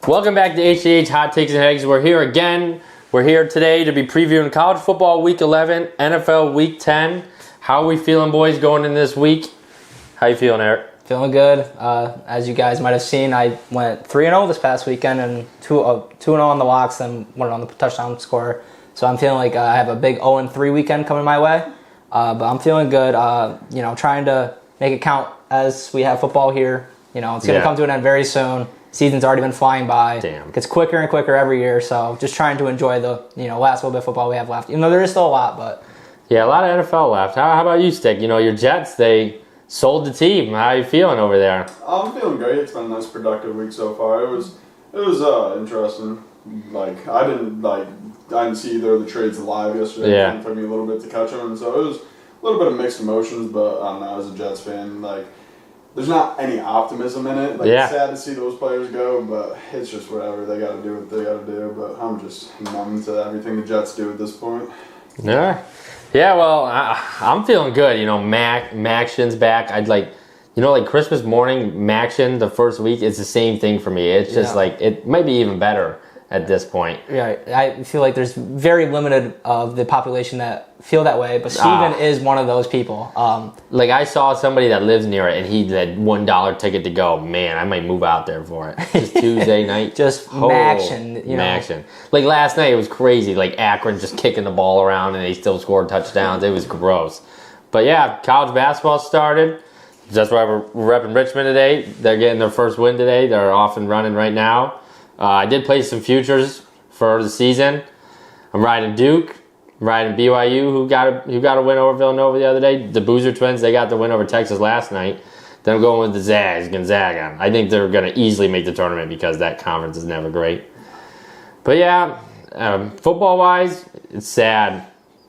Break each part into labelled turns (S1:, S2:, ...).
S1: Welcome back to HTH Hot Takes and Eggs. We're here again. We're here today to be previewing college football week 11, NFL week 10. How are we feeling, boys, going in this week? How you feeling, Eric?
S2: Feeling good. As you guys might have seen, I went 3-0 this past weekend and 2-0 on the locks, then 1 on the touchdown score. So I'm feeling like I have a big 0-3 weekend coming my way. But I'm feeling good. Trying to make it count as we have football here. It's going to come to an end very soon. Season's already been flying by.
S1: Damn.
S2: It gets quicker and quicker every year. So just trying to enjoy the last little bit of football we have left. Even though there is still a lot, but
S1: yeah, a lot of NFL left. How about you, Stick? Your Jets, they sold the team. How are you feeling over there?
S3: I'm feeling great. It's been a nice, productive week so far. It was interesting. I didn't see either of the trades live yesterday.
S1: Yeah.
S3: It took me a little bit to catch them, and so it was a little bit of mixed emotions. But I don't know, as a Jets fan, there's not any optimism in it. It's sad to see those players go, but it's just whatever. They got to do what they got to do. But I'm just numb to everything the Jets do at this point.
S1: Yeah. Yeah, well, I'm feeling good. Maction's back. I'd Christmas morning, Maction, the first week, it's the same thing for me. It's just it might be even better at this point.
S2: Yeah, I feel like there's very limited of the population that feel that way, but Steven is one of those people.
S1: I saw somebody that lives near it, and he had $1 ticket to go. Man, I might move out there for it. Just Tuesday night.
S2: Just Maction.
S1: Maction. Last night, it was crazy. Akron just kicking the ball around, and they still scored touchdowns. It was gross. But yeah, college basketball started. That's why we're repping Richmond today. They're getting their first win today. They're off and running right now. I did play some futures for the season. I'm riding Duke. I'm riding BYU, who got a win over Villanova the other day. The Boozer Twins, they got the win over Texas last night. Then I'm going with the Zags, Gonzaga. I think they're going to easily make the tournament because that conference is never great. But yeah, football-wise, it's sad.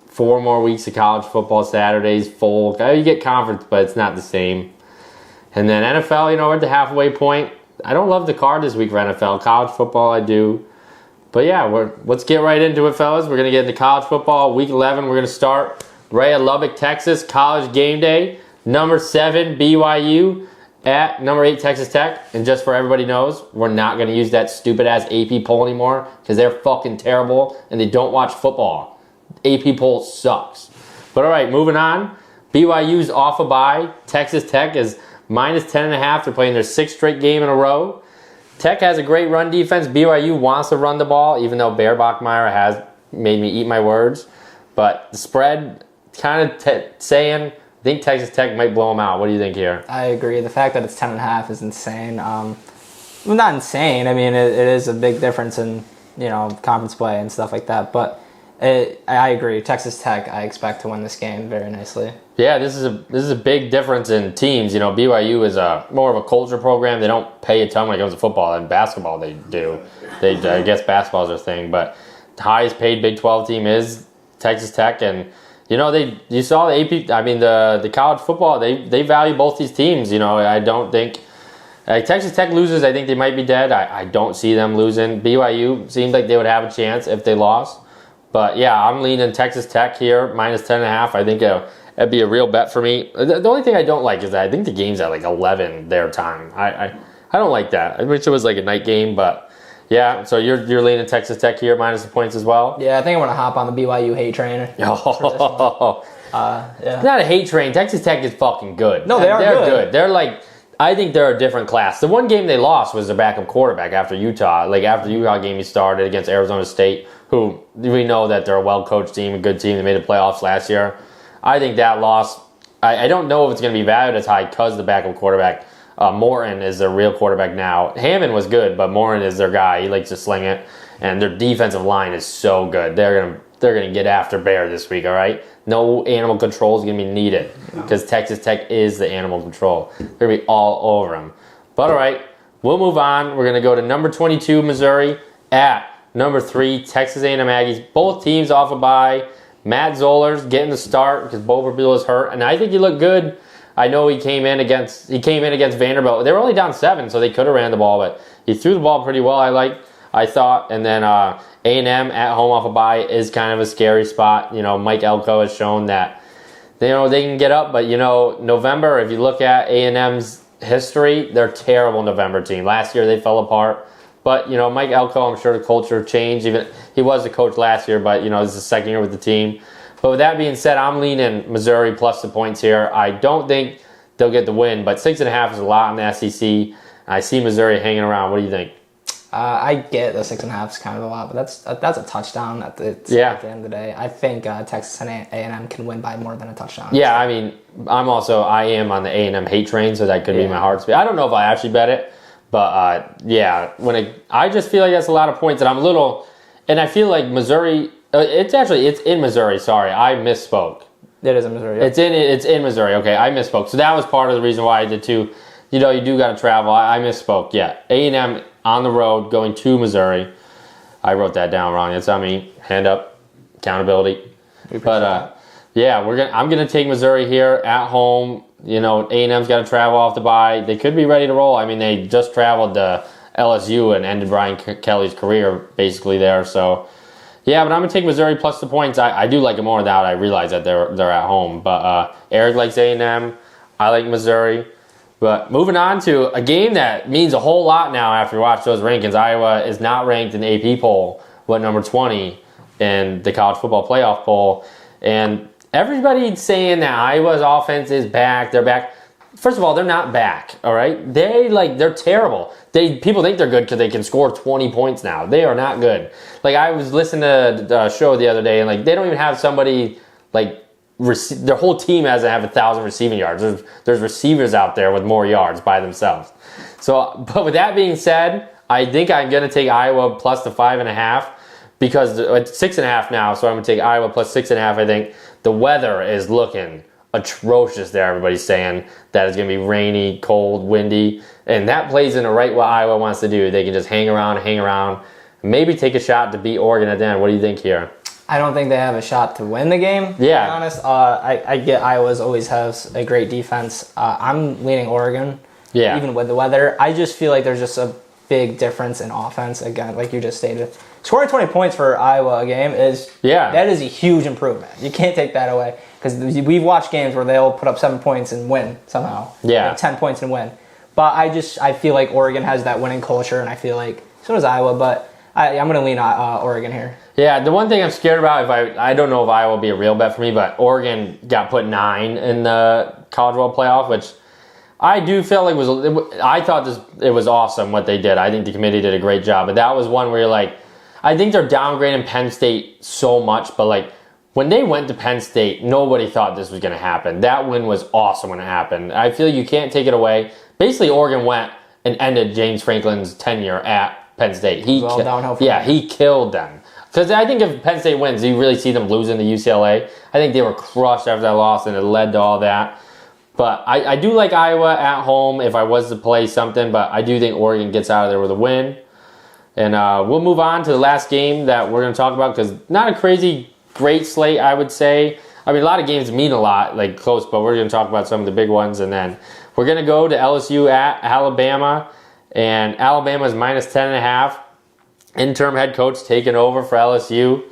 S1: 4 more weeks of college football, Saturdays, full. You get conference, but it's not the same. And then NFL, we're at the halfway point. I don't love the card this week for NFL. College football, I do. But yeah, let's get right into it, fellas. We're going to get into college football. Week 11, we're going to start right at Lubbock, Texas. College game day. Number 7, BYU at number 8, Texas Tech. And just for everybody knows, we're not going to use that stupid-ass AP poll anymore because they're fucking terrible and they don't watch football. AP poll sucks. But all right, moving on. BYU's off a bye. Texas Tech is minus 10.5. They're playing their 6th straight game in a row. Tech has a great run defense. BYU wants to run the ball, even though Bear Bachmeier has made me eat my words. But the spread kind of saying, I think Texas Tech might blow them out. What do you think here?
S2: I agree. The fact that it's 10.5 is insane. Not insane. I mean, it is a big difference in conference play and stuff like that. But I agree. Texas Tech, I expect to win this game very nicely.
S1: Yeah, this is a big difference in teams. BYU is more of a culture program. They don't pay a ton when it comes to football. And basketball, they do. I guess basketball is their thing. But the highest paid Big 12 team is Texas Tech. And, you saw the AP, the college football, they value both these teams. I don't think Texas Tech loses. I think they might be dead. I don't see them losing. BYU seems like they would have a chance if they lost. But yeah, I'm leaning Texas Tech here, minus 10.5. I think that'd be a real bet for me. The only thing I don't like is that I think the game's at 11 their time. I don't like that. I wish it was a night game, but yeah. So you're leaning Texas Tech here, minus the points as well.
S2: Yeah, I think I'm gonna hop on the BYU hate train.
S1: It's not a hate train. Texas Tech is fucking good.
S2: No, they're good.
S1: They're I think they're a different class. The one game they lost was their backup quarterback after Utah. After the Utah game he started against Arizona State, who we know that they're a well-coached team, a good team. They made the playoffs last year. I think that loss, I don't know if it's going to be valued as high because the backup quarterback, Morton, is their real quarterback now. Hammond was good, but Morton is their guy. He likes to sling it. And their defensive line is so good. They're gonna get after Bear this week, all right? No animal control is going to be needed because Texas Tech is the animal control. They're going to be all over them. But all right, we'll move on. We're going to go to number 22, Missouri, at number 3, Texas A&M Aggies. Both teams off a bye. Matt Zoller's getting the start because Bo Perbula is hurt, and I think he looked good. I know he came in against Vanderbilt. They were only down 7, so they could have ran the ball, but he threw the ball pretty well, I thought. And then A&M at home off a bye is kind of a scary spot. Mike Elko has shown that they can get up, but November, if you look at A&M's history, they're a terrible November team. Last year they fell apart, But, Mike Elko, I'm sure the culture changed. Even he was the coach last year, but, this is his second year with the team. But with that being said, I'm leaning Missouri plus the points here. I don't think they'll get the win, but 6.5 is a lot in the SEC. I see Missouri hanging around. What do you think?
S2: I get the 6.5 is kind of a lot, but that's a touchdown at the end of the day. I think Texas A&M can win by more than a touchdown.
S1: Yeah, I mean, I am on the A&M hate train, so that could be my heart speed. I don't know if I actually bet it, but I just feel like that's a lot of points, and I feel like Missouri. It's in Missouri. Sorry, I misspoke.
S2: It is in Missouri.
S1: Yep. It's in Missouri. Okay, I misspoke. So that was part of the reason why I did too. You do got to travel. I misspoke. Yeah, A&M on the road going to Missouri. I wrote that down wrong. It's on me. Hand up, accountability. But I'm gonna take Missouri here at home. A&M's got to travel off the bye. They could be ready to roll. I mean, they just traveled to LSU and ended Brian Kelly's career basically there. So. Yeah, but I'm going to take Missouri plus the points. I do like it more now that I realize that they're at home. But Eric likes A&M. I like Missouri. But moving on to a game that means a whole lot now after you watch those rankings. Iowa is not ranked in the AP poll, but number 20 in the college football playoff poll. And everybody's saying that Iowa's offense is back. They're back. First of all, they're not back, all right? They're terrible. People think they're good because they can score 20 points now. They are not good. I was listening to the show the other day, and they don't even have somebody their whole team doesn't have 1,000 receiving yards. There's receivers out there with more yards by themselves. So, but with that being said, I think I'm going to take Iowa plus the 5.5 because it's 6.5 now. So I'm going to take Iowa plus 6.5. I think the weather is looking atrocious there. Everybody's saying that it's going to be rainy, cold, windy, and that plays into right what Iowa wants to do. They can just hang around, maybe take a shot to beat Oregon at the end. What do you think here?
S2: I don't think they have a shot to win the game.
S1: Yeah.
S2: To be honest, I get Iowa's always has a great defense. I'm leaning Oregon.
S1: Yeah.
S2: Even with the weather, I just feel like there's just a big difference in offense. Again, like you just stated, scoring 20 points for Iowa a game is that is a huge improvement. You can't take that away because we've watched games where they'll put up 7 points and win somehow.
S1: Yeah.
S2: 10 points and win. But I feel like Oregon has that winning culture, and I feel like so does Iowa. But I'm going to lean Oregon here.
S1: Yeah, the one thing I'm scared about, I don't know if Iowa will be a real bet for me, but Oregon got put 9 in the College World Playoff, which I do feel like I thought it was awesome what they did. I think the committee did a great job, but that was one where you're I think they're downgrading Penn State so much, but when they went to Penn State, nobody thought this was going to happen. That win was awesome when it happened. I feel you can't take it away. Basically, Oregon went and ended James Franklin's tenure at Penn State. He killed them. Because I think if Penn State wins, you really see them losing to UCLA. I think they were crushed after that loss, and it led to all that. But I do like Iowa at home if I was to play something, but I do think Oregon gets out of there with a win. And we'll move on to the last game that we're going to talk about because not a crazy great slate, I would say. I mean, a lot of games mean a lot, close, but we're going to talk about some of the big ones. And then we're going to go to LSU at Alabama, and Alabama's minus 10.5. Interim head coach taking over for LSU.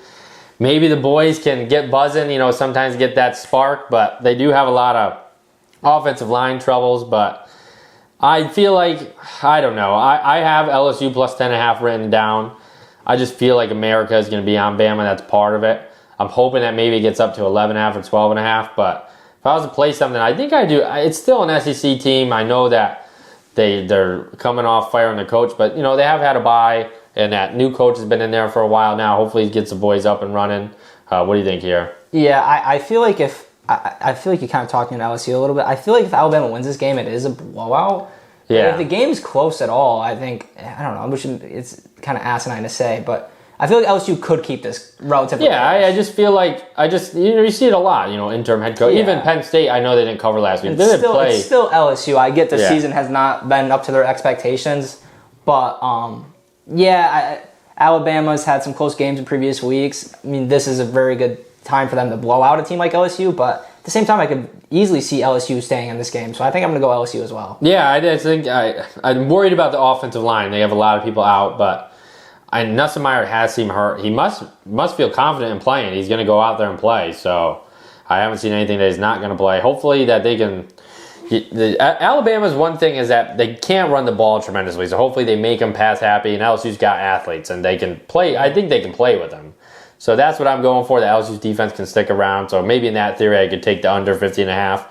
S1: Maybe the boys can get buzzing, sometimes get that spark, but they do have a lot of offensive line troubles. But I feel like, I don't know, I have LSU plus 10.5 written down. I just feel like America is going to be on Bama. That's part of it. I'm hoping that maybe it gets up to 11.5 or 12.5, but if I was to play something, I think I do. It's still an SEC team. I know that they're coming off firing their coach, but, they have had a bye. And that new coach has been in there for a while now. Hopefully he gets the boys up and running. What do you think here?
S2: Yeah, I feel like you're kind of talking to LSU a little bit. I feel like if Alabama wins this game, it is a blowout.
S1: Yeah.
S2: But if the game's close at all, I think, I don't know, it's kind of asinine to say, but I feel like LSU could keep this relatively close.
S1: I just feel like, you see it a lot, interim head coach. Yeah. Even Penn State, I know they didn't cover last week.
S2: It's still LSU. I get the season has not been up to their expectations, but Alabama's had some close games in previous weeks. I mean, this is a very good time for them to blow out a team like LSU, but at the same time, I could easily see LSU staying in this game. So I think I'm going to go LSU as well.
S1: Yeah, I think I'm worried about the offensive line. They have a lot of people out, but Nussmeier has seemed hurt. He must feel confident in playing. He's going to go out there and play. So I haven't seen anything that he's not going to play. Hopefully that they can Alabama's one thing is that they can't run the ball tremendously, so hopefully they make them pass happy, and LSU's got athletes, and they can play. I think they can play with them. So that's what I'm going for, that LSU's defense can stick around. So maybe in that theory I could take the under 50.5.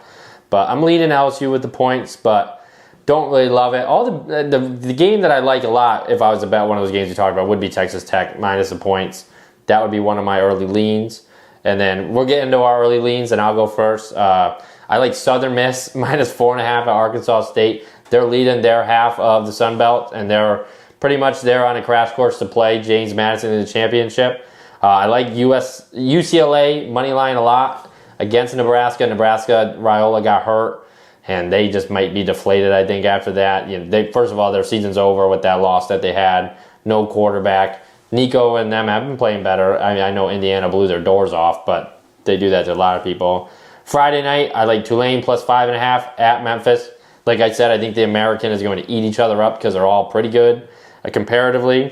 S1: But I'm leading LSU with the points, but don't really love it. All the game that I like a lot, if I was to bet one of those games you talked about, would be Texas Tech minus the points. That would be one of my early leans. And then we'll get into our early leans, and I'll go first. I like Southern Miss minus 4.5 at Arkansas State. They're leading their half of the Sun Belt, and they're pretty much there on a crash course to play James Madison in the championship. I like UCLA money line a lot against Nebraska. Nebraska, Raiola got hurt, and they just might be deflated, I think, after that. First of all, their season's over with that loss that they had. No quarterback. Nico and them have been playing better. I know Indiana blew their doors off, but they do that to a lot of people. Friday night, I like Tulane plus 5.5 at Memphis. Like I said, I think the American is going to eat each other up because they're all pretty good comparatively.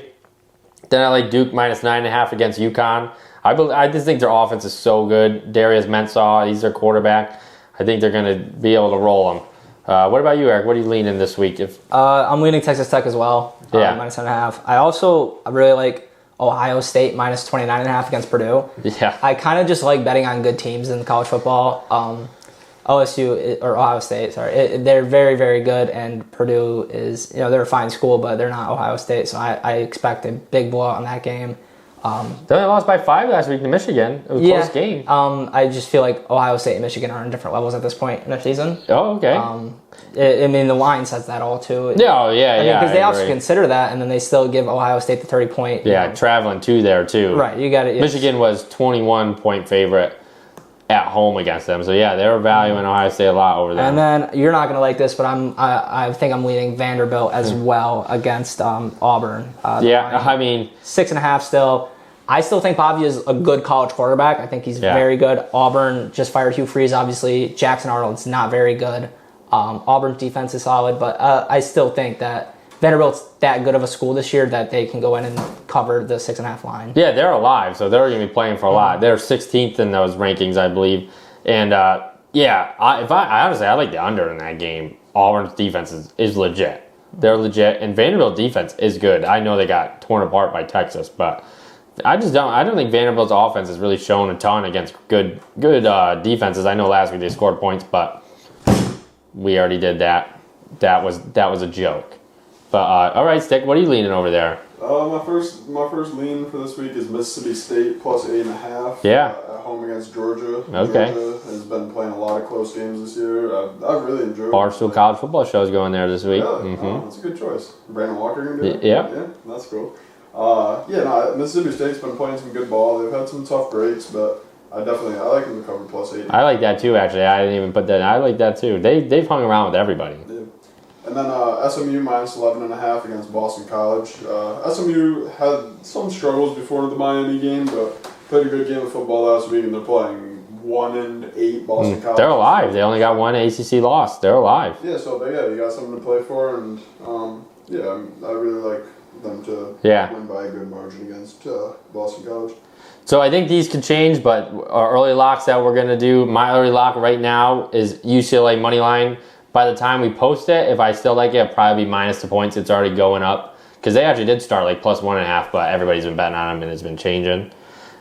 S1: Then I like Duke minus 9.5 against UConn. I just think their offense is so good. Darius Mensah, he's their quarterback. I think they're going to be able to roll them. What about you, Eric? What are you leaning this week?
S2: I'm leaning Texas Tech as well.
S1: Yeah.
S2: Minus 7.5. I really like Ohio State minus 29.5 against Purdue.
S1: Yeah.
S2: I kind of just like betting on good teams in college football. OSU or Ohio State, they're very, very good, and Purdue is, they're a fine school, but they're not Ohio State, so I expect a big blowout in that game.
S1: They only lost by 5 last week to Michigan. It was a close game.
S2: I just feel like Ohio State and Michigan are on different levels at this point in the season.
S1: Oh, okay.
S2: The line says that all too.
S1: Yeah,
S2: because they also consider that, and then they still give Ohio State the 30-point.
S1: Traveling to there too.
S2: Right, you got it.
S1: Michigan was 21-point favorite at home against them, so they were valuing Ohio State a lot over there.
S2: And then you're not going to like this, but I think I'm leaning Vanderbilt as well against Auburn. 6.5 still. I still think Pavia is a good college quarterback. I think he's very good. Auburn just fired Hugh Freeze, obviously. Jackson Arnold's not very good. Auburn's defense is solid, but I still think that Vanderbilt's that good of a school this year that they can go in and cover the 6.5 line. Yeah,
S1: they're alive, so they're going to be playing for a lot. They're 16th in those rankings, I believe. And I honestly like the under in that game. Auburn's defense is legit. They're legit, and Vanderbilt's defense is good. I know they got torn apart by Texas, but I don't think Vanderbilt's offense has really shown a ton against good defenses. I know last week they scored points, but we already did that. That was a joke. But all right, Stick, what are you leaning over there?
S3: My first lean for this week is Mississippi State plus 8.5.
S1: Yeah.
S3: At home against Georgia.
S1: Okay.
S3: Georgia has been playing a lot of close games this year. I've really enjoyed.
S1: Barstool College Football Show's going there this week.
S3: Really? Oh, that's a good choice. Brandon Walker can do it.
S1: Yeah,
S3: that's cool. Mississippi State's been playing some good ball. They've had some tough breaks, but I like them to cover plus 8.
S1: I like that too, actually. I didn't even put that. I like that too. They've hung around with everybody.
S3: Yeah. And then SMU minus 11.5 against Boston College. SMU had some struggles before the Miami game, but played a good game of football last week, and they're playing 1-8 Boston College.
S1: They're alive. They only got one ACC loss. They're alive.
S3: Yeah, so you got something to play for, and I really like them to win by a good margin against Boston College.
S1: So I think these could change, but our early locks that we're going to do, my early lock right now is UCLA money line. By the time we post it, if I still like it, it'll probably be minus the points. It's already going up. Because they actually did start like plus 1.5, but everybody's been betting on them and it's been changing.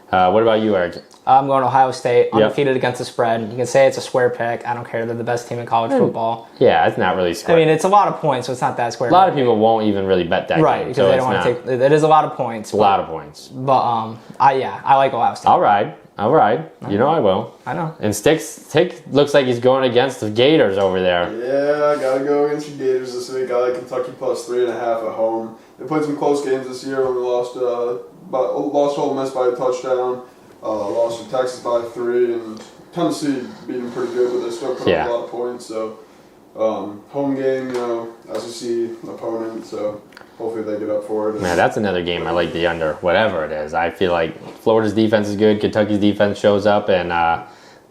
S1: What about you, Eric?
S2: I'm going Ohio State, undefeated against the spread. You can say it's a square pick. I don't care. They're the best team in college football.
S1: Yeah, it's not really square.
S2: I mean, it's a lot of points, so it's not that square.
S1: A lot of people won't even really bet that game.
S2: Right, because they don't want to take... It is a lot of points.
S1: It's a lot of points.
S2: But, I like Ohio State.
S1: All right. You know I will.
S2: I know.
S1: And Stick looks like he's going against the Gators over there.
S3: Yeah, I got to go against the Gators this week. I like Kentucky plus 3.5 at home. They played some close games this year when we lost Ole Miss by a touchdown. Lost to Texas by 3, and Tennessee beat them pretty good, but they still put up a lot of points. So, home game, SEC opponent, so hopefully they get up for it.
S1: Man, that's another game I like the under, whatever it is. I feel like Florida's defense is good, Kentucky's defense shows up, and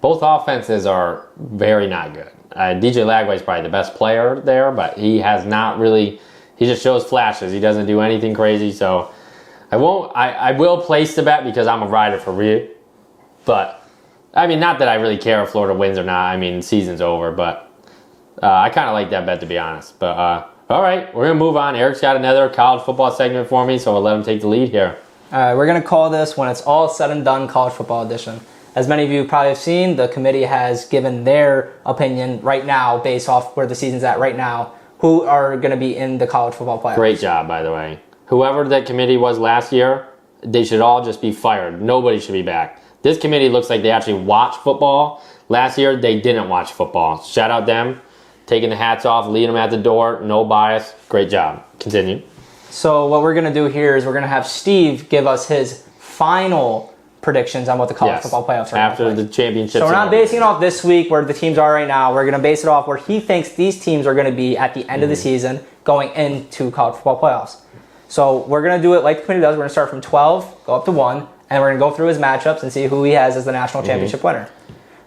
S1: both offenses are very not good. DJ Lagway's probably the best player there, but he has not really, he just shows flashes. He doesn't do anything crazy, so I will place the bet because I'm a rider for real. But, I mean, not that I really care if Florida wins or not. I mean, season's over, but I kind of like that bet, to be honest. But all right, we're going to move on. Eric's got another college football segment for me, so we'll let him take the lead here.
S2: All right, we're going to call this When It's All Said and Done College Football Edition. As many of you probably have seen, the committee has given their opinion right now based off where the season's at right now, who are going to be in the college football playoffs.
S1: Great job, by the way. Whoever that committee was last year, they should all just be fired. Nobody should be back. This committee looks like they actually watch football. Last year, they didn't watch football. Shout out them. Taking the hats off, leading them at the door, no bias. Great job. Continue.
S2: So what we're going to do here is we're going to have Steve give us his final predictions on what the college football playoffs are
S1: after the championship.
S2: So we're not basing it off this week where the teams are right now. We're going to base it off where he thinks these teams are going to be at the end of the season going into college football playoffs. So we're going to do it like the committee does. We're going to start from 12, go up to 1, and we're going to go through his matchups and see who he has as the national championship winner.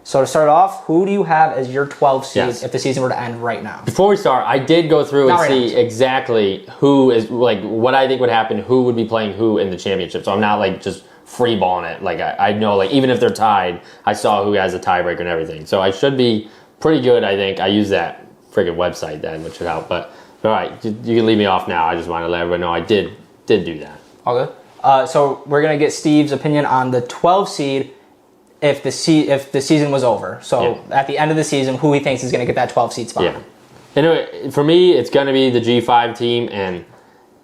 S2: So to start off, who do you have as your 12 seed if the season were to end right now?
S1: Before we start, I did go through and see exactly who is, like, what I think would happen, who would be playing who in the championship. So I'm not, like, just free balling it. Like, I know, like, even if they're tied, I saw who has a tiebreaker and everything. So I should be pretty good, I think. I use that friggin' website then, which should help. But, all right, you can leave me off now. I just want to let everyone know I did do that.
S2: All good. So we're going to get Steve's opinion on the 12 seed if the season was over. So at the end of the season, who he thinks is going to get that 12 seed spot.
S1: Yeah. Anyway, for me, it's going to be the G5 team, and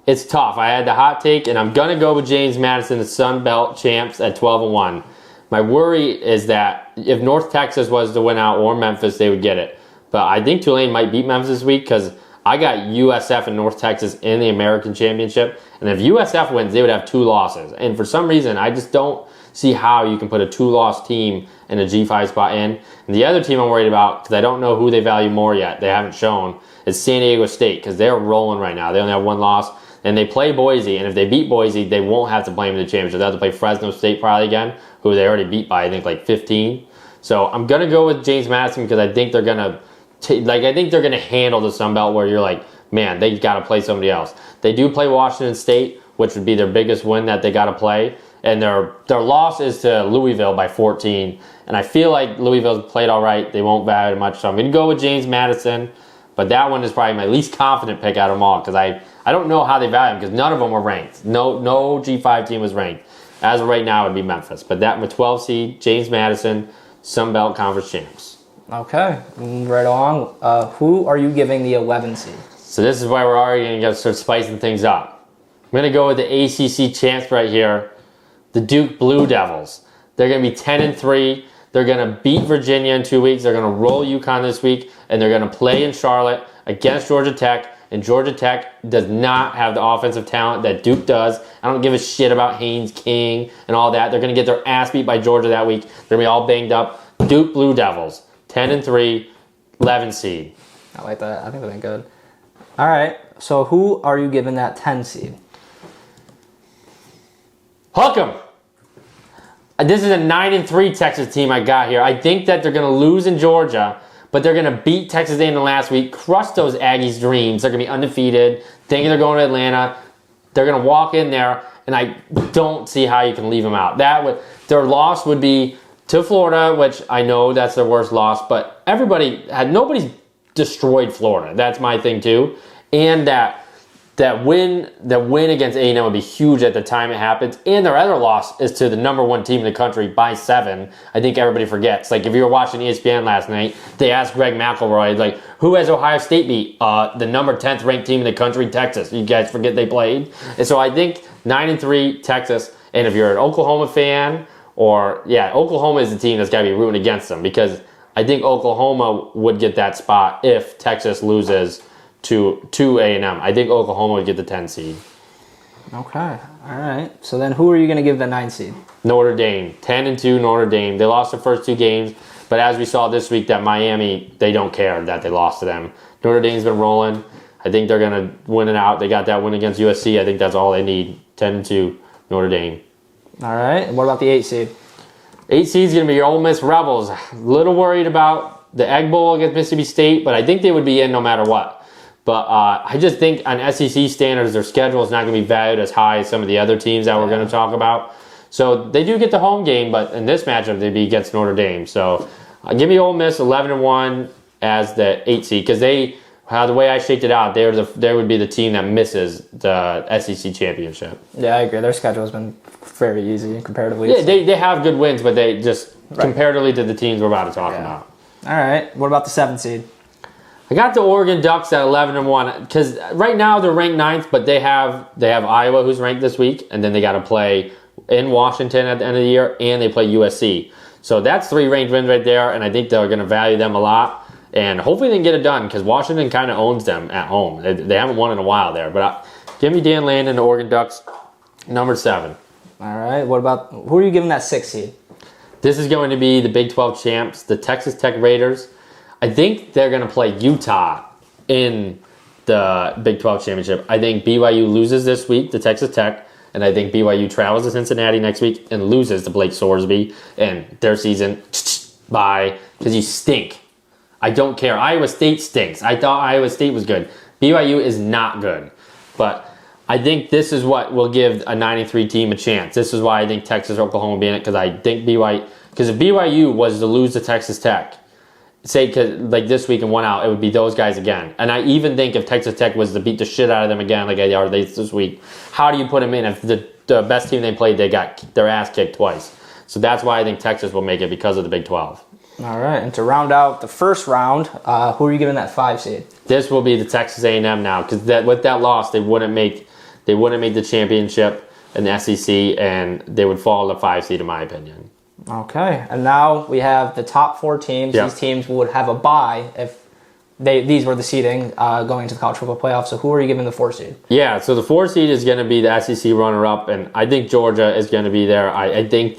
S1: it's tough. I had the hot take, and I'm going to go with James Madison, the Sun Belt champs, at 12-1. My worry is that if North Texas was to win out or Memphis, they would get it. But I think Tulane might beat Memphis this week because I got USF and North Texas in the American Championship. And if USF wins, they would have 2 losses. And for some reason, I just don't see how you can put a 2-loss team in a G5 spot in. And the other team I'm worried about, because I don't know who they value more yet, they haven't shown, is San Diego State, because they're rolling right now. They only have 1 loss. And they play Boise, and if they beat Boise, they won't have to play them in the championship. They'll have to play Fresno State probably again, who they already beat by, I think, like 15. So I'm going to go with James Madison because I think they're going to handle the Sun Belt where you're like, man, they got to play somebody else. They do play Washington State, which would be their biggest win that they got to play. And their loss is to Louisville by 14. And I feel like Louisville's played all right. They won't value it much. So I'm going to go with James Madison. But that one is probably my least confident pick out of them all because I don't know how they value them because none of them were ranked. No G5 team was ranked. As of right now, it would be Memphis. But that with 12 seed, James Madison, Sun Belt Conference champs.
S2: Okay, right along. Who are you giving the 11 seed?
S1: So this is why we're already going to start spicing things up. I'm going to go with the ACC champs right here, the Duke Blue Devils. They're going to be 10-3. They're going to beat Virginia in 2 weeks. They're going to roll UConn this week, and they're going to play in Charlotte against Georgia Tech. And Georgia Tech does not have the offensive talent that Duke does. I don't give a shit about Haynes King and all that. They're going to get their ass beat by Georgia that week. They're going to be all banged up. Duke Blue Devils, 10-3, 11 seed.
S2: I like that. I think they're good. All right. So who are you giving that 10 seed?
S1: Hook 'em. This is a 9-3 Texas team I got here. I think that they're going to lose in Georgia, but they're going to beat Texas A&M last week, crush those Aggies' dreams. They're going to be undefeated, thinking they're going to Atlanta. They're going to walk in there, and I don't see how you can leave them out. Their loss would be to Florida, which I know that's their worst loss, but nobody's destroyed Florida. That's my thing too. And that win against A&M would be huge at the time it happens. And their other loss is to the number 1 team in the country by 7. I think everybody forgets. Like, if you were watching ESPN last night, they asked Greg McElroy, like, who has Ohio State beat? The number 10th ranked team in the country, Texas. You guys forget they played. And so I think 9-3 Texas. And if you're an Oklahoma fan, Oklahoma is the team that's got to be rooting against them because I think Oklahoma would get that spot if Texas loses to A&M. I think Oklahoma would get the 10 seed.
S2: Okay. All right. So then who are you going to give the 9 seed?
S1: Notre Dame. 10-2 Notre Dame. They lost their first 2 games, but as we saw this week that Miami, they don't care that they lost to them. Notre Dame's been rolling. I think they're going to win it out. They got that win against USC. I think that's all they need. 10-2 Notre Dame.
S2: All right. And what about the 8 seed?
S1: 8 seed is going to be your Ole Miss Rebels. A little worried about the Egg Bowl against Mississippi State, but I think they would be in no matter what. But I just think on SEC standards, their schedule is not going to be valued as high as some of the other teams that we're going to talk about. So they do get the home game, but in this matchup, they'd be against Notre Dame. So give me Ole Miss 11-1, as the 8 seed because the way I shaked it out, they would be the team that misses the SEC championship.
S2: Yeah, I agree. Their schedule has been very easy comparatively.
S1: Yeah, they have good wins, but they just comparatively to the teams we're about to talk about.
S2: All right. What about the 7 seed?
S1: I got the Oregon Ducks at 11-1 because right now they're ranked 9th, but they have Iowa who's ranked this week, and then they got to play in Washington at the end of the year, and they play USC. So that's 3 ranked wins right there, and I think they're going to value them a lot. And hopefully they can get it done because Washington kind of owns them at home. They haven't won in a while there. But give me Dan Landon, the Oregon Ducks, number 7.
S2: All right. Who are you giving that 6 seed?
S1: This is going to be the Big 12 champs, the Texas Tech Raiders. I think they're going to play Utah in the Big 12 championship. I think BYU loses this week to Texas Tech. And I think BYU travels to Cincinnati next week and loses to Blake Sorsby. And their season, bye, because you stink. I don't care. Iowa State stinks. I thought Iowa State was good. BYU is not good. But I think this is what will give a 93 team a chance. This is why I think Texas or Oklahoma will be in it because I think because if BYU was to lose to Texas Tech, say like this week and won out, it would be those guys again. And I even think if Texas Tech was to beat the shit out of them again like they are this week, how do you put them in if the best team they played, they got their ass kicked twice? So that's why I think Texas will make it because of the Big 12.
S2: All right, and to round out the first round, who are you giving that 5 seed?
S1: This will be the Texas A&M now because with that loss, they wouldn't make the championship in the SEC, and they would fall to 5 seed in my opinion.
S2: Okay, and now we have the top 4 teams.
S1: Yeah.
S2: These teams would have a bye if these were the seeding going into the college football playoff. So who are you giving the 4 seed?
S1: Yeah, so the 4 seed is going to be the SEC runner-up, and I think Georgia is going to be there. I think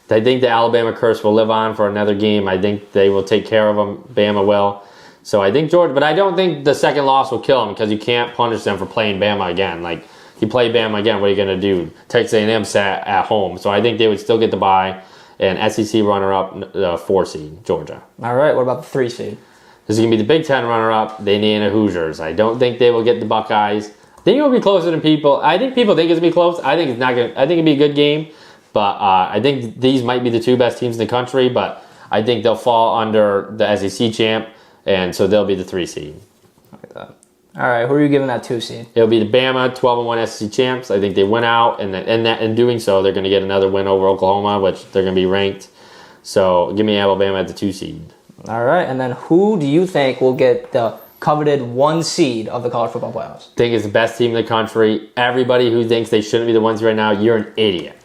S1: the Alabama curse will live on for another game. I think they will take care of them. Bama will. So I think Georgia, but I don't think the second loss will kill them because you can't punish them for playing Bama again. Like, you play Bama again, what are you going to do? Texas A&M sat at home. So I think they would still get the bye. And SEC runner-up, 4 seed, Georgia.
S2: All right, what about the 3 seed?
S1: This is going to be the Big Ten runner-up, the Indiana Hoosiers. I don't think they will get the Buckeyes. I think it will be closer than people. I think people think it's going to be close. I think it's not going. I think it'll be a good game. But I think these might be the 2 best teams in the country, but I think they'll fall under the SEC champ, and so they'll be the 3 seed.
S2: Look at that. All right, who are you giving that 2 seed?
S1: It'll be the Bama 12-1 SEC champs. I think they win out, and in doing so, they're going to get another win over Oklahoma, which they're going to be ranked. So give me Alabama at the 2 seed.
S2: All right, and then who do you think will get the coveted 1 seed of the college football playoffs?
S1: I think it's the best team in the country. Everybody who thinks they shouldn't be the ones right now, you're an idiot.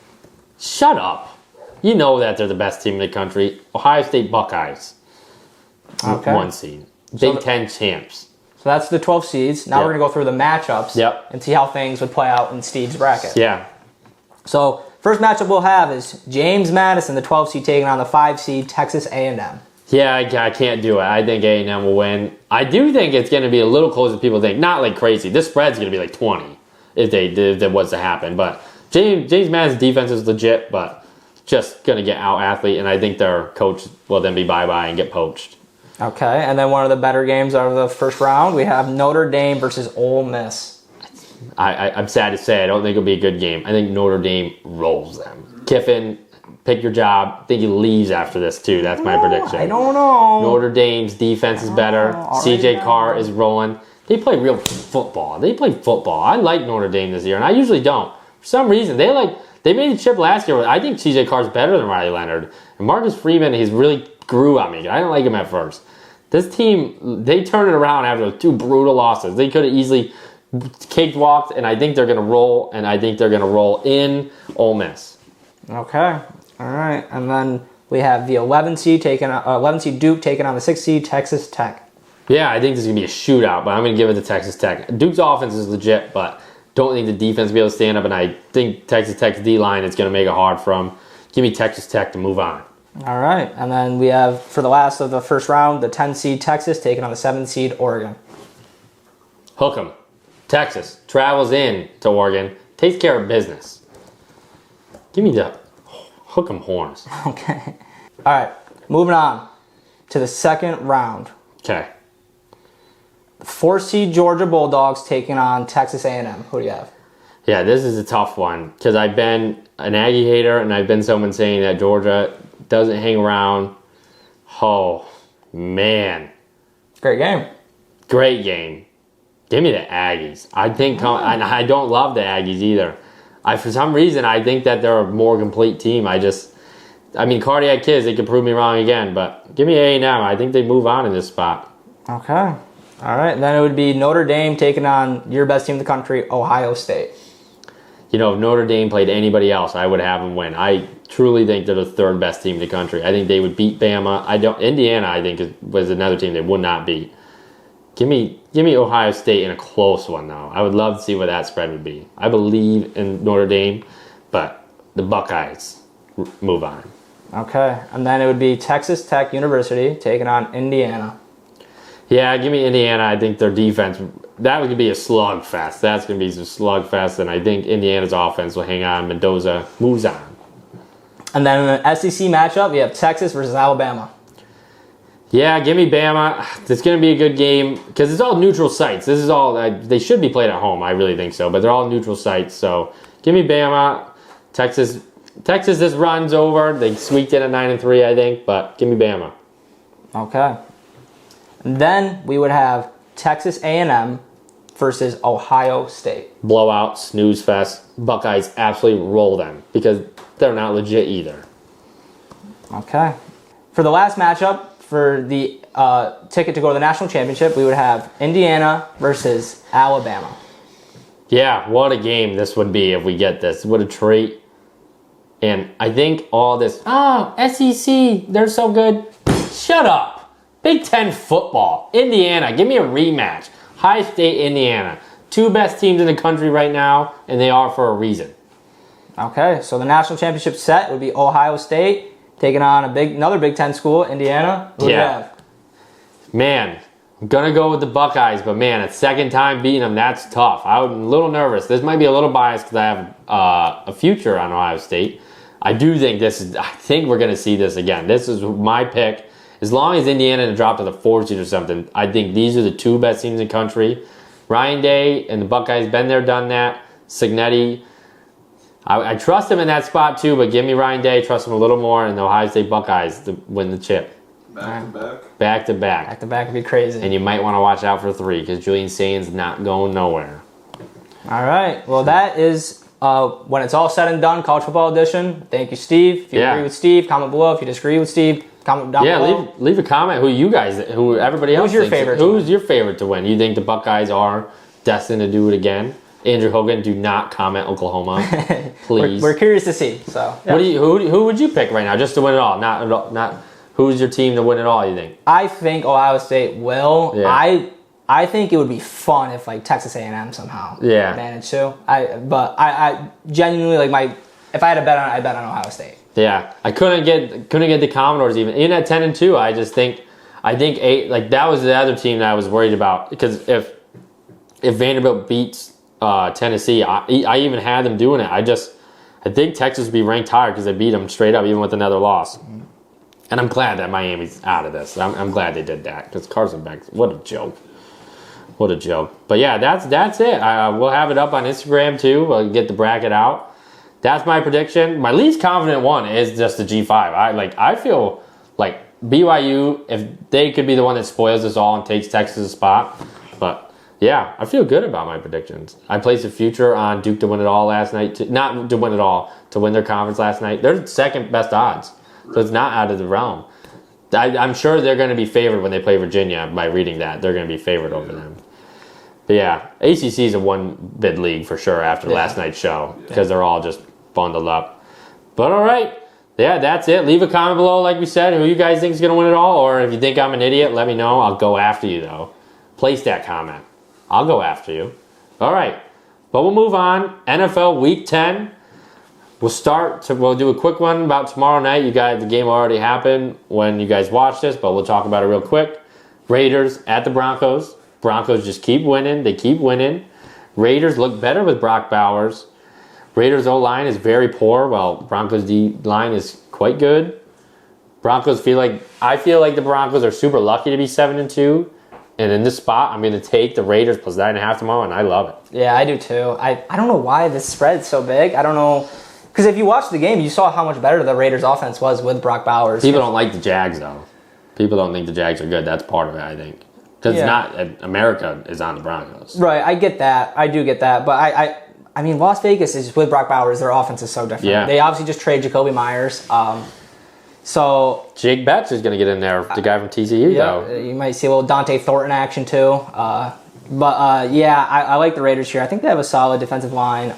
S1: Shut up. You know that they're the best team in the country. Ohio State Buckeyes.
S2: Okay.
S1: 1 seed. Big Ten champs.
S2: So that's the 12 seeds. Now
S1: Yep.
S2: we're going to go through the matchups and see how things would play out in Steve's bracket.
S1: Yeah.
S2: So first matchup we'll have is James Madison, the 12 seed, taking on the 5 seed Texas A&M.
S1: Yeah, I can't do it. I think A&M will win. I do think it's going to be a little closer than people think. Not like crazy. This spread's going to be like 20 if that was to happen. But James Madison's defense is legit, but just going to get out-athlete, and I think their coach will then be bye-bye and get poached.
S2: Okay, and then one of the better games of the first round, we have Notre Dame versus Ole Miss.
S1: I'm sad to say I don't think it'll be a good game. I think Notre Dame rolls them. Kiffin, pick your job. I think he leaves after this, too. That's my prediction.
S2: I don't know.
S1: Notre Dame's defense is better. CJ Carr is rolling. They play real football. I like Notre Dame this year, and I usually don't. For some reason, they made the chip last year. I think CJ Carr's better than Riley Leonard. And Marcus Freeman, he's really grew on me. I didn't like him at first. This team, they turned it around after 2 brutal losses. They could have easily cakewalked, and I think they're going to roll, and I think they're going to roll in Ole Miss.
S2: Okay. All right. And then we have the 11 seed Duke taking on the 6 seed Texas Tech.
S1: Yeah, I think this is going to be a shootout, but I'm going to give it to Texas Tech. Duke's offense is legit, but don't think the defense will be able to stand up, and I think Texas Tech's D-line is going to make it hard for them. Give me Texas Tech to move on.
S2: All right. And then we have, for the last of the first round, the 10 seed Texas taking on the 7 seed Oregon.
S1: Hook 'em. Texas travels in to Oregon, takes care of business. Give me the hook 'em horns.
S2: Okay. All right. Moving on to the second round.
S1: Okay.
S2: 4 seed Georgia Bulldogs taking on Texas A&M. Who do you have?
S1: Yeah, this is a tough one because I've been an Aggie hater and I've been someone saying that Georgia doesn't hang around. Oh, man.
S2: Great game.
S1: Great game. Give me the Aggies. I think, and I don't love the Aggies either. For some reason, I think that they're a more complete team. Cardiac Kids, they could prove me wrong again, but give me A&M. I think they move on in this spot.
S2: Okay. All right. Then it would be Notre Dame taking on your best team in the country, Ohio State.
S1: If Notre Dame played anybody else, I would have them win. I truly think they're the third best team in the country. I think they would beat Bama. Indiana, I think, was another team they would not beat. Give me Ohio State in a close one, though. I would love to see what that spread would be. I believe in Notre Dame, but the Buckeyes move on.
S2: Okay. And then it would be Texas Tech University taking on Indiana.
S1: Yeah, give me Indiana. I think their defense, that would be a slugfest. That's going to be a slugfest, and I think Indiana's offense will hang on. Mendoza moves on.
S2: And then in the SEC matchup, you have Texas versus Alabama.
S1: Yeah, give me Bama. It's going to be a good game because it's all neutral sites. This is all, they should be played at home. I really think so, but they're all neutral sites. So give me Bama. Texas, this runs over. They squeaked in at 9-3, I think, but give me Bama.
S2: Okay. And then we would have Texas A&M versus Ohio State.
S1: Blowout, snooze fest. Buckeyes absolutely roll them because they're not legit either.
S2: Okay. For the last matchup, for the ticket to go to the national championship, we would have Indiana versus Alabama.
S1: Yeah, what a game this would be if we get this. What a treat. And I think all this, SEC, they're so good. Shut up. Big Ten football. Indiana, give me a rematch. High State, Indiana. Two best teams in the country right now, and they are for a reason.
S2: Okay, so the national championship set would be Ohio State taking on another Big Ten school, Indiana. Who do you have?
S1: Man, I'm going to go with the Buckeyes, but man, a second time beating them, that's tough. I'm a little nervous. This might be a little biased because I have a future on Ohio State. I think we're going to see this again. This is my pick. As long as Indiana dropped to the 4th seed or something, I think these are the two best teams in the country. Ryan Day and the Buckeyes, been there, done that. Signetti, I trust him in that spot too, but give me Ryan Day, trust him a little more, and the Ohio State Buckeyes to win the chip.
S3: Back to back?
S1: Back to back.
S2: Back to back would be crazy.
S1: And you might want to watch out for 3 because Julian Sain's not going nowhere.
S2: All right. Well, that is when it's all said and done, College Football Edition. Thank you, Steve. If you agree with Steve, comment below. If you disagree with Steve, comment down below.
S1: Leave a comment who everybody else
S2: Who's your favorite?
S1: Who's your favorite to win? You think the Buckeyes are destined to do it again? Andrew Hogan, do not comment Oklahoma, please.
S2: We're curious to see. So, yeah.
S1: Who would you pick right now just to win it all? Not who's your team to win it all? You think?
S2: I think Ohio State will. Yeah. I think it would be fun if Texas A&M somehow managed to. I genuinely if I had to bet on it, I'd bet on Ohio State.
S1: Yeah, I couldn't get the Commodores even at 10-2. I think 8 that was the other team that I was worried about because if Vanderbilt beats Tennessee, I even had them doing it. I think Texas would be ranked higher because they beat them straight up even with another loss. And I'm glad that Miami's out of this. I'm glad they did that because Carson Beck, what a joke. What a joke. But yeah, that's it. We'll have it up on Instagram too. We'll get the bracket out. That's my prediction. My least confident one is just the G5. I feel like BYU, if they could be the one that spoils us all and takes Texas' spot. But yeah, I feel good about my predictions. I placed a future on Duke to win it all last night. Not to win it all, to win their conference last night. They're second best odds. So it's not out of the realm. I'm sure they're going to be favored when they play Virginia. By reading that, they're going to be favored over them. But yeah, ACC is a one-bid league for sure after last night's show because they're all just bundled up. But all right, yeah, that's it. Leave a comment below, like we said, who you guys think is going to win it all. Or if you think I'm an idiot, let me know. I'll go after you, though. Place that comment. I'll go after you. All right, but we'll move on. NFL Week 10. We'll do a quick one about tomorrow night. You guys, the game already happened when you guys watch this, but we'll talk about it real quick. Raiders at the Broncos. Broncos just keep winning. They keep winning. Raiders look better with Brock Bowers. Raiders O-line is very poor, while Broncos D-line is quite good. I feel like the Broncos are super lucky to be 7-2. And in this spot, I'm going to take the Raiders plus 9.5 tomorrow, and I love it.
S2: Yeah, I do too. I don't know why this spread's so big. I don't know. Because if you watched the game, you saw how much better the Raiders offense was with Brock Bowers.
S1: People don't like the Jags, though. People don't think the Jags are good. That's part of it, I think. Because it's not America is on the Broncos.
S2: Right, I get that. I do get that. But I mean, Las Vegas is with Brock Bowers. Their offense is so different.
S1: Yeah.
S2: They obviously just trade Jacoby Myers. So
S1: Jake Betts is going to get in there. The guy from TCU, though.
S2: You might see a little Dante Thornton action too. I like the Raiders here. I think they have a solid defensive line.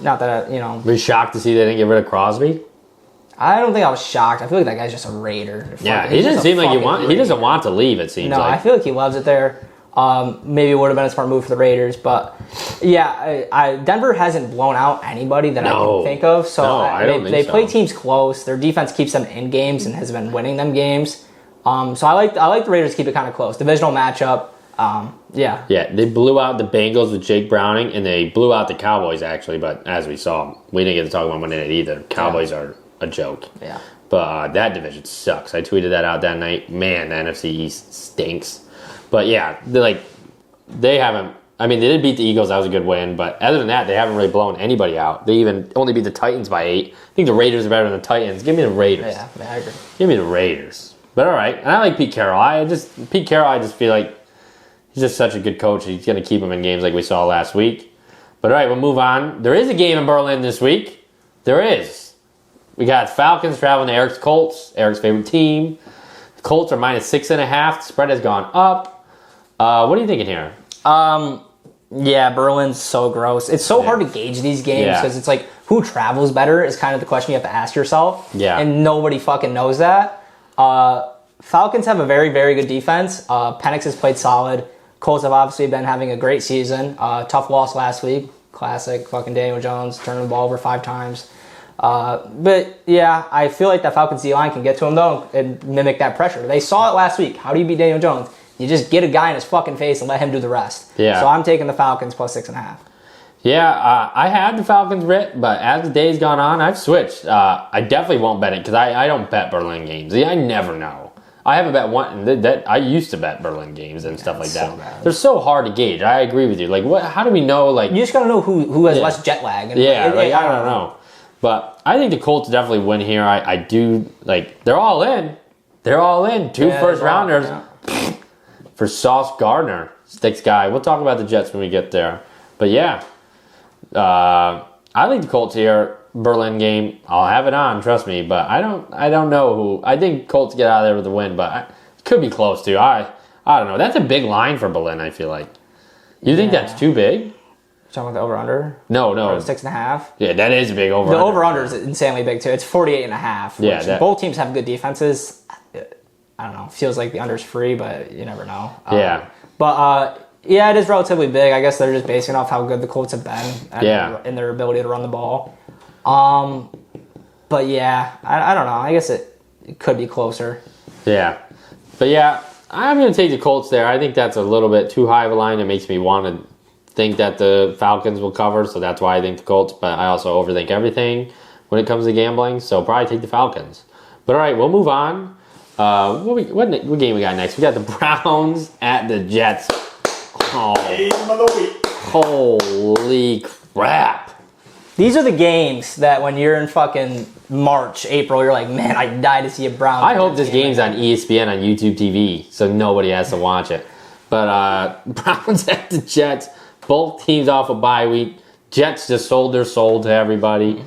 S2: Not that
S1: Were you shocked to see they didn't get rid of Crosby?
S2: I don't think I was shocked. I feel like that guy's just a Raider.
S1: Yeah, he doesn't seem like he doesn't want to leave. It seems
S2: no,
S1: like.
S2: I feel like he loves it there. Maybe it would have been a smart move for the Raiders, but yeah, Denver hasn't blown out anybody that I can think of. So
S1: I don't think
S2: they
S1: so.
S2: play teams close. Their defense keeps them in games and has been winning them games. So I like the Raiders to keep it kind of close. Divisional matchup. Yeah,
S1: they blew out the Bengals with Jake Browning, and they blew out the Cowboys actually. But as we saw, we didn't get to talk about Monday night either. Cowboys are a joke.
S2: Yeah.
S1: But that division sucks. I tweeted that out that night. Man, the NFC East stinks. But yeah, they haven't. I mean, they did beat the Eagles. That was a good win. But other than that, they haven't really blown anybody out. They even only beat the Titans by 8. I think the Raiders are better than the Titans. Give me the Raiders.
S2: Yeah, I agree.
S1: Give me the Raiders. But all right, and I like Pete Carroll. I just feel like he's just such a good coach. He's going to keep him in games like we saw last week. But all right, we'll move on. There is a game in Berlin this week. There is. We got Falcons traveling to Eric's Colts, Eric's favorite team. The Colts are -6.5. The spread has gone up. What are you thinking here?
S2: Yeah, Berlin's so gross. It's so hard to gauge these games because it's like, who travels better is kind of the question you have to ask yourself.
S1: Yeah.
S2: And nobody fucking knows that. Falcons have a very, very good defense. Penix has played solid. Colts have obviously been having a great season. Tough loss last week. Classic fucking Daniel Jones turning the ball over 5 times. But yeah, I feel like that Falcons D-line can get to him though and mimic that pressure. They saw it last week. How do you beat Daniel Jones? You just get a guy in his fucking face and let him do the rest.
S1: Yeah.
S2: So I'm taking the Falcons +6.5.
S1: Yeah, I had the Falcons writ, but as the day's gone on, I've switched. I definitely won't bet it because I don't bet Berlin games. I never know. I haven't bet one. That I used to bet Berlin games and stuff like that.
S2: So bad.
S1: They're so hard to gauge. I agree with you. Like, what? How do we know? Like,
S2: You just gotta know who has less jet lag. And
S1: I don't know. But I think the Colts definitely win here. I do like. They're all in. They're all in. 2 first rounders for Sauce Gardner, Sticks guy. We'll talk about the Jets when we get there. But yeah, I think the Colts here. Berlin game, I'll have it on, trust me. But I don't know who. I think Colts get out of there with a win, but it could be close too. I don't know. That's a big line for Berlin. I feel like. You think that's too big?
S2: Talking about the over/under?
S1: No.
S2: 6.5.
S1: Yeah, that is a big over.
S2: The over/under is insanely big too. It's 48.5.
S1: Yeah,
S2: both teams have good defenses. I don't know. Feels like the under's free, but you never know. Yeah, it is relatively big. I guess they're just basing off how good the Colts have been in their ability to run the ball. But yeah, I don't know. I guess it could be closer.
S1: Yeah. But yeah, I'm going to take the Colts there. I think that's a little bit too high of a line. It makes me want to think that the Falcons will cover, so that's why I think the Colts. But I also overthink everything when it comes to gambling, so probably take the Falcons. But all right, we'll move on. What game we got next? We got the Browns at the Jets. Oh,
S3: Game of the week.
S1: Holy crap.
S2: These are the games that when you're in fucking March, April, you're like, man, I die to see a Browns.
S1: I hope this game's on ESPN on YouTube TV, so nobody has to watch it. But Browns at the Jets, both teams off a bye week. Jets just sold their soul to everybody.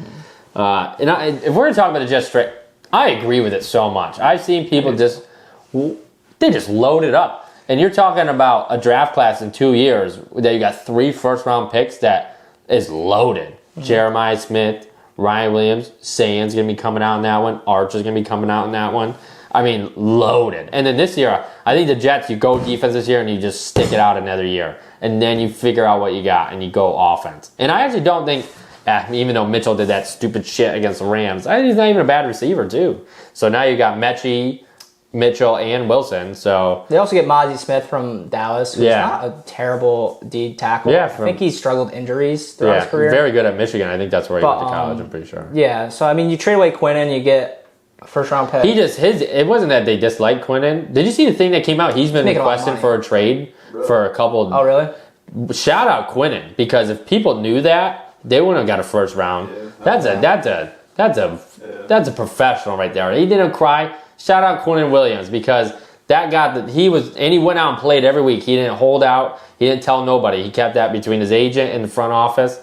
S1: If we're talking about the Jets straight, I agree with it so much. I've seen people they just load it up. And you're talking about a draft class in 2 years that you got 3 first-round picks that is loaded. Mm-hmm. Jeremiah Smith, Ryan Williams, Sands going to be coming out in that one. Archer's going to be coming out in that one. I mean, loaded. And then this year, I think the Jets, you go defense this year and you just stick it out another year. And then you figure out what you got and you go offense. And I actually don't think, even though Mitchell did that stupid shit against the Rams, I think he's not even a bad receiver, too. So now you got Mechie, Mitchell, and Wilson. So
S2: they also get Mozzie Smith from Dallas, who's not a terrible D tackle. I think he's struggled injuries throughout his career.
S1: Very good at Michigan. I think that's where he went to college, I'm pretty sure.
S2: Yeah, so I mean, you trade away Quinnen, you get a first-round pick.
S1: It wasn't that they disliked Quinnen. Did you see the thing that came out? He's been requesting for a trade for a couple.
S2: Oh, really?
S1: Shout out Quinnen, because if people knew that, they wouldn't have got a first round. Yeah, that's a professional right there. He didn't cry. Shout out Quinnen Williams, because he went out and played every week. He didn't hold out. He didn't tell nobody. He kept that between his agent and the front office.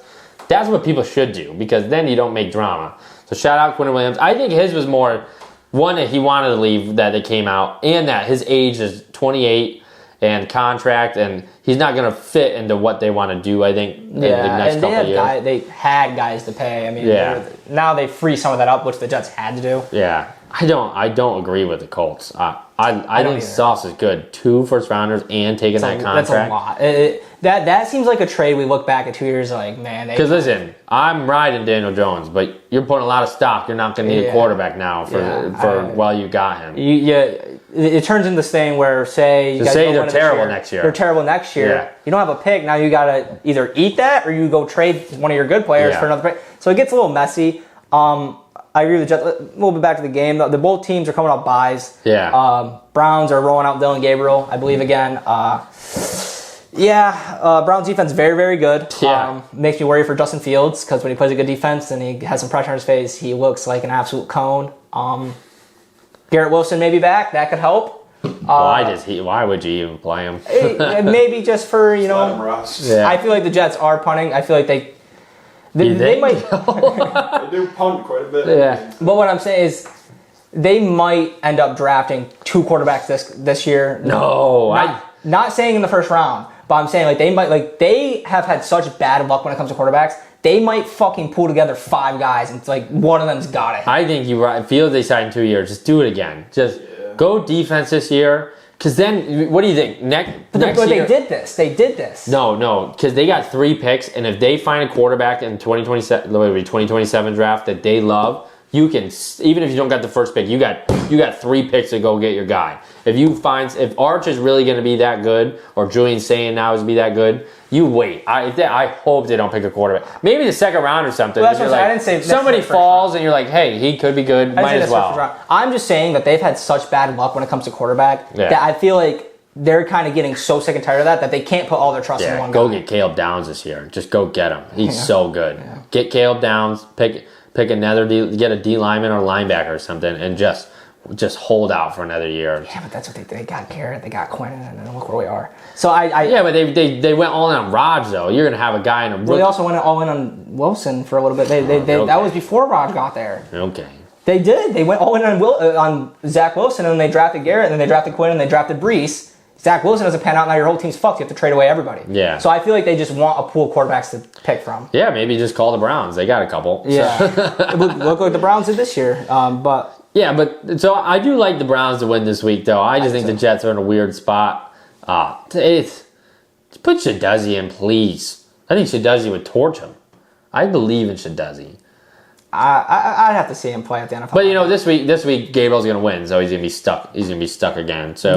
S1: That's what people should do, because then you don't make drama. So shout out Quinn Williams. I think his was more one that he wanted to leave, that it came out, and that his age is 28 and contract, and he's not going to fit into what they want to do, I think, in the next couple of years.
S2: They had guys to pay. I mean, now they free some of that up, which the Jets had to do.
S1: Yeah. I don't agree with the Colts. I think Sauce is good. 2 first-rounders and taking that contract.
S2: That's a lot. That seems like a trade we look back at 2 years like, man. Because
S1: listen, I'm riding Daniel Jones, but you're putting a lot of stock. You're not going to need a quarterback now for while you got him.
S2: It turns into this thing where, say
S1: they're terrible next year.
S2: They're terrible next year. Yeah. You don't have a pick. Now you got to either eat that or you go trade one of your good players for another pick. So it gets a little messy. I agree with the Jets. A little bit back to the game. The both teams are coming off buys.
S1: Yeah.
S2: Browns are rolling out Dylan Gabriel, I believe, again. Browns defense very, very good.
S1: Yeah.
S2: Makes me worry for Justin Fields, because when he plays a good defense and he has some pressure on his face, he looks like an absolute cone. Garrett Wilson may be back. That could help.
S1: Why would you even play him?
S2: Maybe just for, I feel like the Jets are punting. I feel like they might.
S3: They do punt quite a bit.
S2: Yeah. But what I'm saying is, they might end up drafting 2 quarterbacks this year.
S1: No,
S2: not saying in the first round, but I'm saying they have had such bad luck when it comes to quarterbacks. They might fucking pull together 5 guys and one of them's got it.
S1: I think you're right. Fields they signed 2 years. Just do it again. Just go defense this year. Because then, what do you think? Next year,
S2: They did this.
S1: No. Because they got 3 picks, and if they find a quarterback in 2027 draft that they love, you can, even if you don't got the first pick, you got 3 picks to go get your guy. If Arch is really going to be that good, or Julian's saying now is to be that good, you wait. I hope they don't pick a quarterback. Maybe the second round or something.
S2: Well, that's what I didn't say.
S1: Somebody falls and you're like, hey, he could be good. Might as well.
S2: I'm just saying that they've had such bad luck when it comes to quarterback that I feel like they're kind of getting so sick and tired of that they can't put all their trust in one guy.
S1: Go get Caleb Downs this year. Just go get him. He's so good. Yeah. Get Caleb Downs. Pick another get a D lineman or linebacker or something, and just hold out for another year.
S2: Yeah, but that's what they got. Garrett, they got Quinn, and look where we are. So
S1: but they went all in on Raj though. You're gonna have a guy in a.
S2: Well, they also went all in on Wilson for a little bit. That was before Raj got there.
S1: Okay.
S2: They did. They went all in on Zach Wilson, and then they drafted Garrett, and then they drafted Quinn, and they drafted Brees. Zach Wilson doesn't pan out, now your whole team's fucked. You have to trade away everybody.
S1: Yeah.
S2: So I feel like they just want a pool of quarterbacks to pick from.
S1: Yeah, maybe just call the Browns. They got a couple.
S2: Yeah. Look like the Browns did this year.
S1: So I do like the Browns to win this week, though. I just think the Jets are in a weird spot. Put Shaduzi in, please. I think Shaduzi would torch him. I believe in Shaduzi.
S2: I'd have to see him play at the NFL.
S1: But this week Gabriel's gonna win, so he's gonna be stuck. He's gonna be stuck again. So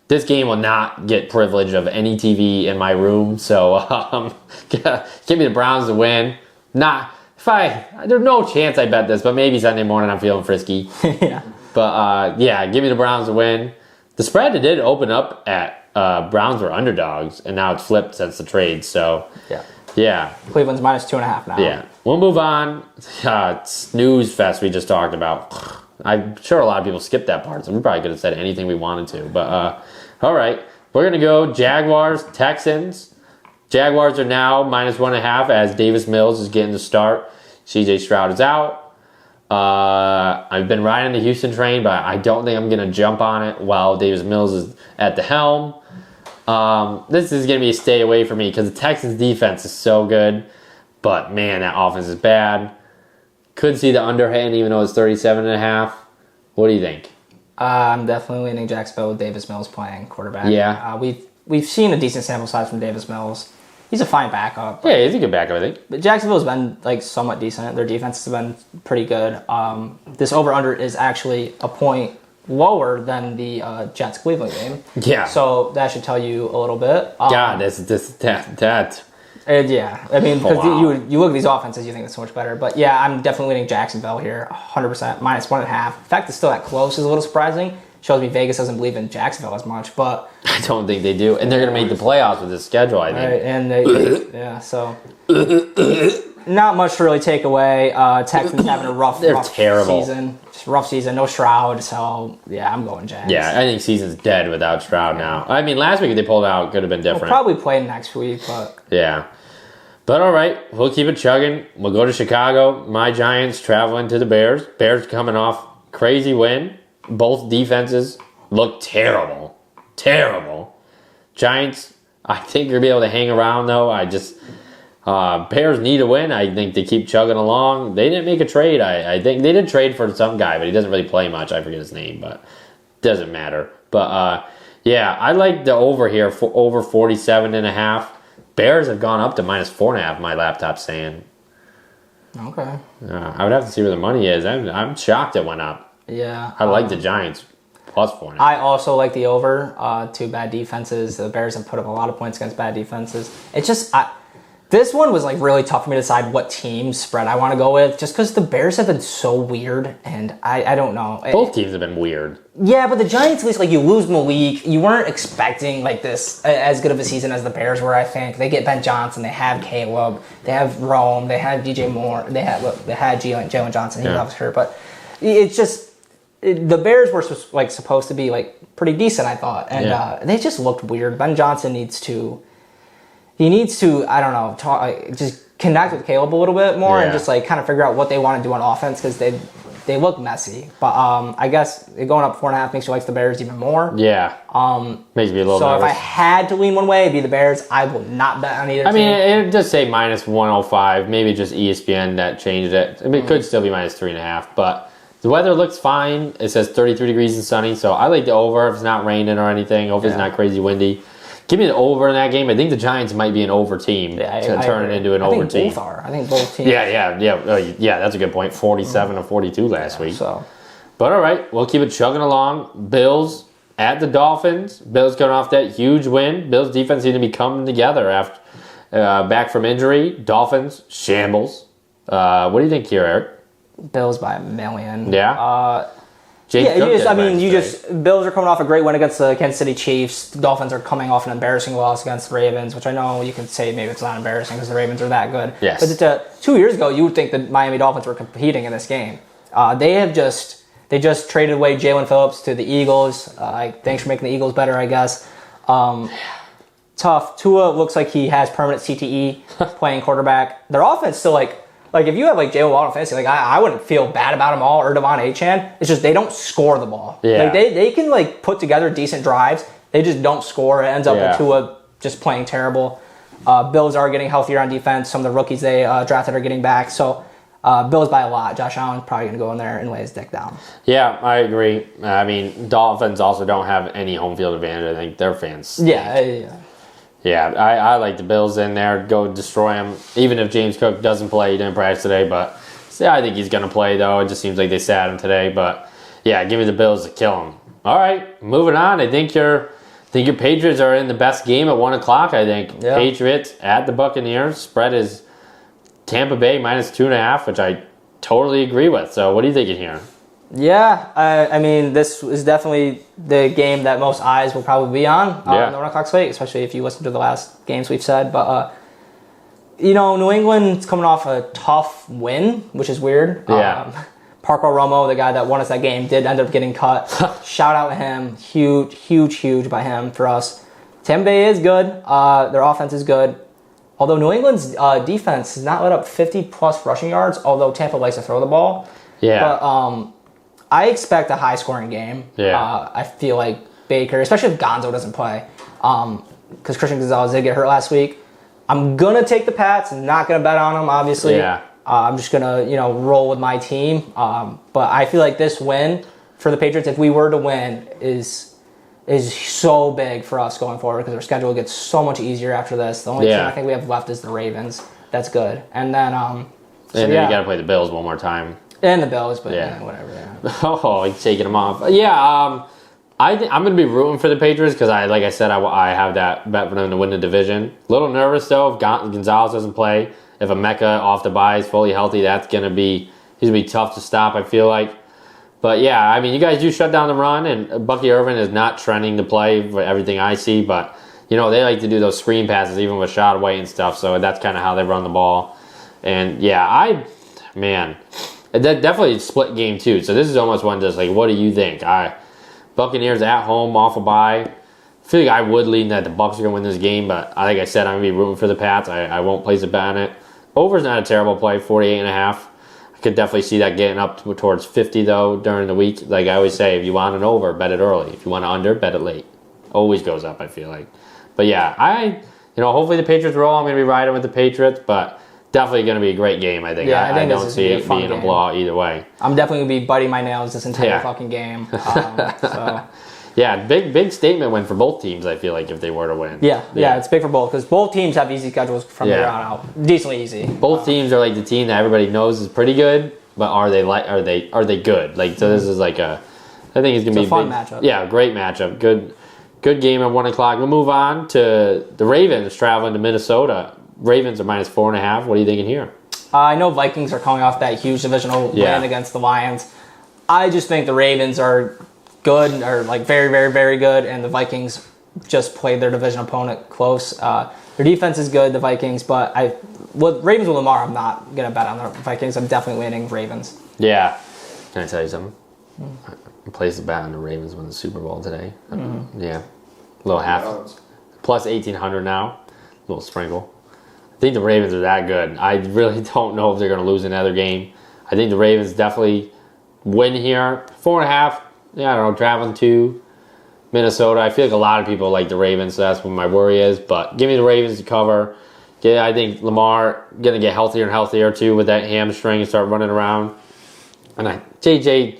S1: this game will not get privilege of any TV in my room. So give me the Browns to win. There's no chance I bet this, but maybe Sunday morning I'm feeling frisky.
S2: Yeah.
S1: But give me the Browns to win. The spread did open up at Browns were underdogs, and now it's flipped since the trade. So yeah.
S2: Cleveland's -2.5 now.
S1: Yeah. We'll move on. Snooze fest we just talked about. I'm sure a lot of people skipped that part, so we probably could have said anything we wanted to. But, all right. We're going to go Jaguars, Texans. Jaguars are now -1.5 as Davis Mills is getting the start. CJ Stroud is out. I've been riding the Houston train, but I don't think I'm going to jump on it while Davis Mills is at the helm. This is going to be a stay away for me because the Texans defense is so good. But, man, that offense is bad. Could see the underhand even though it's 37.5. What do you think?
S2: I'm definitely leaning Jacksonville with Davis Mills playing quarterback.
S1: Yeah.
S2: We've seen a decent sample size from Davis Mills. He's a fine backup.
S1: Yeah, he's a good backup, I think.
S2: But Jacksonville's been somewhat decent. Their defense has been pretty good. This over-under is actually a point lower than the Jets-Cleveland game.
S1: Yeah.
S2: So that should tell you a little bit.
S1: That.
S2: Yeah, I mean, because you look at these offenses, you think it's so much better. But yeah, I'm definitely leaning Jacksonville here, 100%, -1.5. The fact it's still that close is a little surprising. Shows me Vegas doesn't believe in Jacksonville as much, but
S1: I don't think they do, and they're going to make the playoffs with this schedule. I think.
S2: Right, and so Not much to really take away. Texans having a rough
S1: terrible
S2: season. Just rough season, no Stroud, so yeah, I'm going Jags.
S1: Yeah, I think season's dead without Stroud now. I mean, last week if they pulled out, could have been different.
S2: We'll probably play next week, but...
S1: Yeah. But all right, we'll keep it chugging. We'll go to Chicago. My Giants traveling to the Bears. Bears coming off crazy win. Both defenses look terrible. Terrible. Giants, I think you're going to be able to hang around, though. Bears need a win. I think they keep chugging along. They didn't make a trade. I think they did trade for some guy, but he doesn't really play much. I forget his name, but doesn't matter. But, yeah, I like the over here, for over 47.5. Bears have gone up to -4.5, my laptop's saying.
S2: Okay.
S1: I would have to see where the money is. I'm shocked it went up.
S2: Yeah.
S1: I like the Giants +4.5.
S2: I also like the over. Two bad defenses. The Bears have put up a lot of points against bad defenses. It's just... This one was like really tough for me to decide what team spread I want to go with, just because the Bears have been so weird, and I don't know.
S1: Both teams have been weird.
S2: Yeah, but the Giants, at least, like, you lose Malik. You weren't expecting like this as good of a season as the Bears were. I think they get Ben Johnson, they have Caleb, they have Rome, they had DJ Moore, they had Jalen Johnson. He was hurt, but it's just the Bears were like supposed to be like pretty decent, I thought, and they just looked weird. Ben Johnson needs to. He needs to, I don't know, just connect with Caleb a little bit more and just like kind of figure out what they want to do on offense because they look messy. But I guess going up 4.5 makes you like the Bears even more.
S1: Yeah. Makes me a little nervous.
S2: So if I had to lean one way, it'd be the Bears. I will not bet on either team.
S1: I mean, it does say -105. Maybe just ESPN that changed it. I mean, it could still be -3.5, but the weather looks fine. It says 33 degrees and sunny, so I like the over if it's not raining or anything. Hopefully it's not crazy windy. Give me the over in that game. I think the Giants might be an over team to turn it into an over team.
S2: I think both teams.
S1: Yeah. That's a good point. 47 or 42 last week.
S2: So,
S1: but all right, we'll keep it chugging along. Bills at the Dolphins. Bills coming off that huge win. Bills defense seem to be coming together after back from injury. Dolphins shambles. What do you think here, Eric?
S2: Bills by 1,000,000.
S1: Yeah.
S2: Bills are coming off a great win against the Kansas City Chiefs. The Dolphins are coming off an embarrassing loss against the Ravens, which I know you can say maybe it's not embarrassing because the Ravens are that good.
S1: Yes.
S2: But 2 years ago, you would think the Miami Dolphins were competing in this game. They just traded away Jalen Phillips to the Eagles. Thanks for making the Eagles better, I guess. Tough. Tua looks like he has permanent CTE playing quarterback. Their offense still like if you have like Jalen Waddle in fantasy, like I wouldn't feel bad about them all or Devon Achane. It's just they don't score the ball.
S1: Yeah.
S2: Like they can like put together decent drives. They just don't score. It ends up with Tua just playing terrible. Bills are getting healthier on defense. Some of the rookies they drafted are getting back. So Bills by a lot. Josh Allen's probably going to go in there and lay his dick down. Yeah,
S1: I agree. I mean, Dolphins also don't have any home field advantage. I think their fans stink. Yeah, I like the Bills in there. Go destroy them. Even if James Cook doesn't play, he didn't practice today. But I think he's going to play, though. It just seems like they sat him today. But, yeah, give me the Bills to kill him. All right, moving on. I think your Patriots are in the best game at 1 o'clock, I think. Yeah. Patriots at the Buccaneers. Spread is Tampa Bay -2.5, which I totally agree with. So what are you thinking here?
S2: Yeah, I mean, this is definitely the game that most eyes will probably be on the 1 o'clock slate, especially if you listen to the last games we've said. But, New England's coming off a tough win, which is weird.
S1: Yeah.
S2: Parker Romo, the guy that won us that game, did end up getting cut. Shout out to him. Huge by him for us. Tampa Bay is good. Their offense is good. Although New England's defense has not let up 50-plus rushing yards, although Tampa likes to throw the ball.
S1: Yeah.
S2: But I expect a high-scoring game.
S1: Yeah.
S2: I feel like Baker, especially if Gonzo doesn't play, because Christian Gonzalez did get hurt last week. I'm going to take the Pats. I'm not going to bet on them, obviously.
S1: Yeah.
S2: I'm just going to, roll with my team. But I feel like this win for the Patriots, if we were to win, is so big for us going forward because our schedule gets so much easier after this. The only team I think we have left is the Ravens. That's good. And then...
S1: you got to play the Bills one more time.
S2: And the Bills, but whatever. Yeah.
S1: Oh, he's taking them off. Yeah, I'm going to be rooting for the Patriots because, like I said, I have that bet for them to win the division. A little nervous, though, if Gonzalez doesn't play. If Emeka off the bye is fully healthy, he's going to be tough to stop, I feel like. But, yeah, I mean, you guys do shut down the run, and Bucky Irvin is not trending to play for everything I see. But, they like to do those screen passes, even with shot away and stuff, so that's kind of how they run the ball. And man, that definitely split game too. So this is almost one just like, what do you think? Buccaneers at home off a bye. I feel like I would lean that the Bucs are gonna win this game, but like I said, I'm gonna be rooting for the Pats. I won't place a bet on it. Over's not a terrible play, 48.5. I could definitely see that getting up towards 50 though during the week. Like I always say, if you want an over, bet it early. If you want an under, bet it late. Always goes up, I feel like. But yeah, hopefully the Patriots roll. I'm gonna be riding with the Patriots, but definitely going to be a great game, I think.
S2: Yeah, I think
S1: don't see it being a blowout either way.
S2: I'm definitely going to be biting my nails this entire fucking game.
S1: Yeah, big statement win for both teams, I feel like, if they were to win.
S2: Yeah, it's big for both because both teams have easy schedules from here on out. Decently easy.
S1: Both teams are like the team that everybody knows is pretty good, but are they good? Like, so this is like I think it's going to be
S2: a fun matchup.
S1: Yeah, great matchup. Good game at 1 o'clock. We'll move on to the Ravens traveling to Minnesota. Ravens are -4.5. What are you thinking here?
S2: I know Vikings are coming off that huge divisional win against the Lions. I just think the Ravens are good, or like very, very, very good, and the Vikings just played their division opponent close. Their defense is good, the Vikings, but Ravens with Lamar, I'm not going to bet on the Vikings. I'm definitely leaning Ravens.
S1: Yeah. Can I tell you something? I placed a bet on the Ravens win the Super Bowl today. Mm-hmm. Yeah. A little half. Plus 1,800 now. A little sprinkle. I think the Ravens are that good. I really don't know if they're going to lose another game. I think the Ravens definitely win here. 4.5. Yeah, I don't know. Traveling to Minnesota. I feel like a lot of people like the Ravens, so that's what my worry is. But give me the Ravens to cover. Yeah, I think Lamar going to get healthier and healthier too with that hamstring and start running around. And JJ,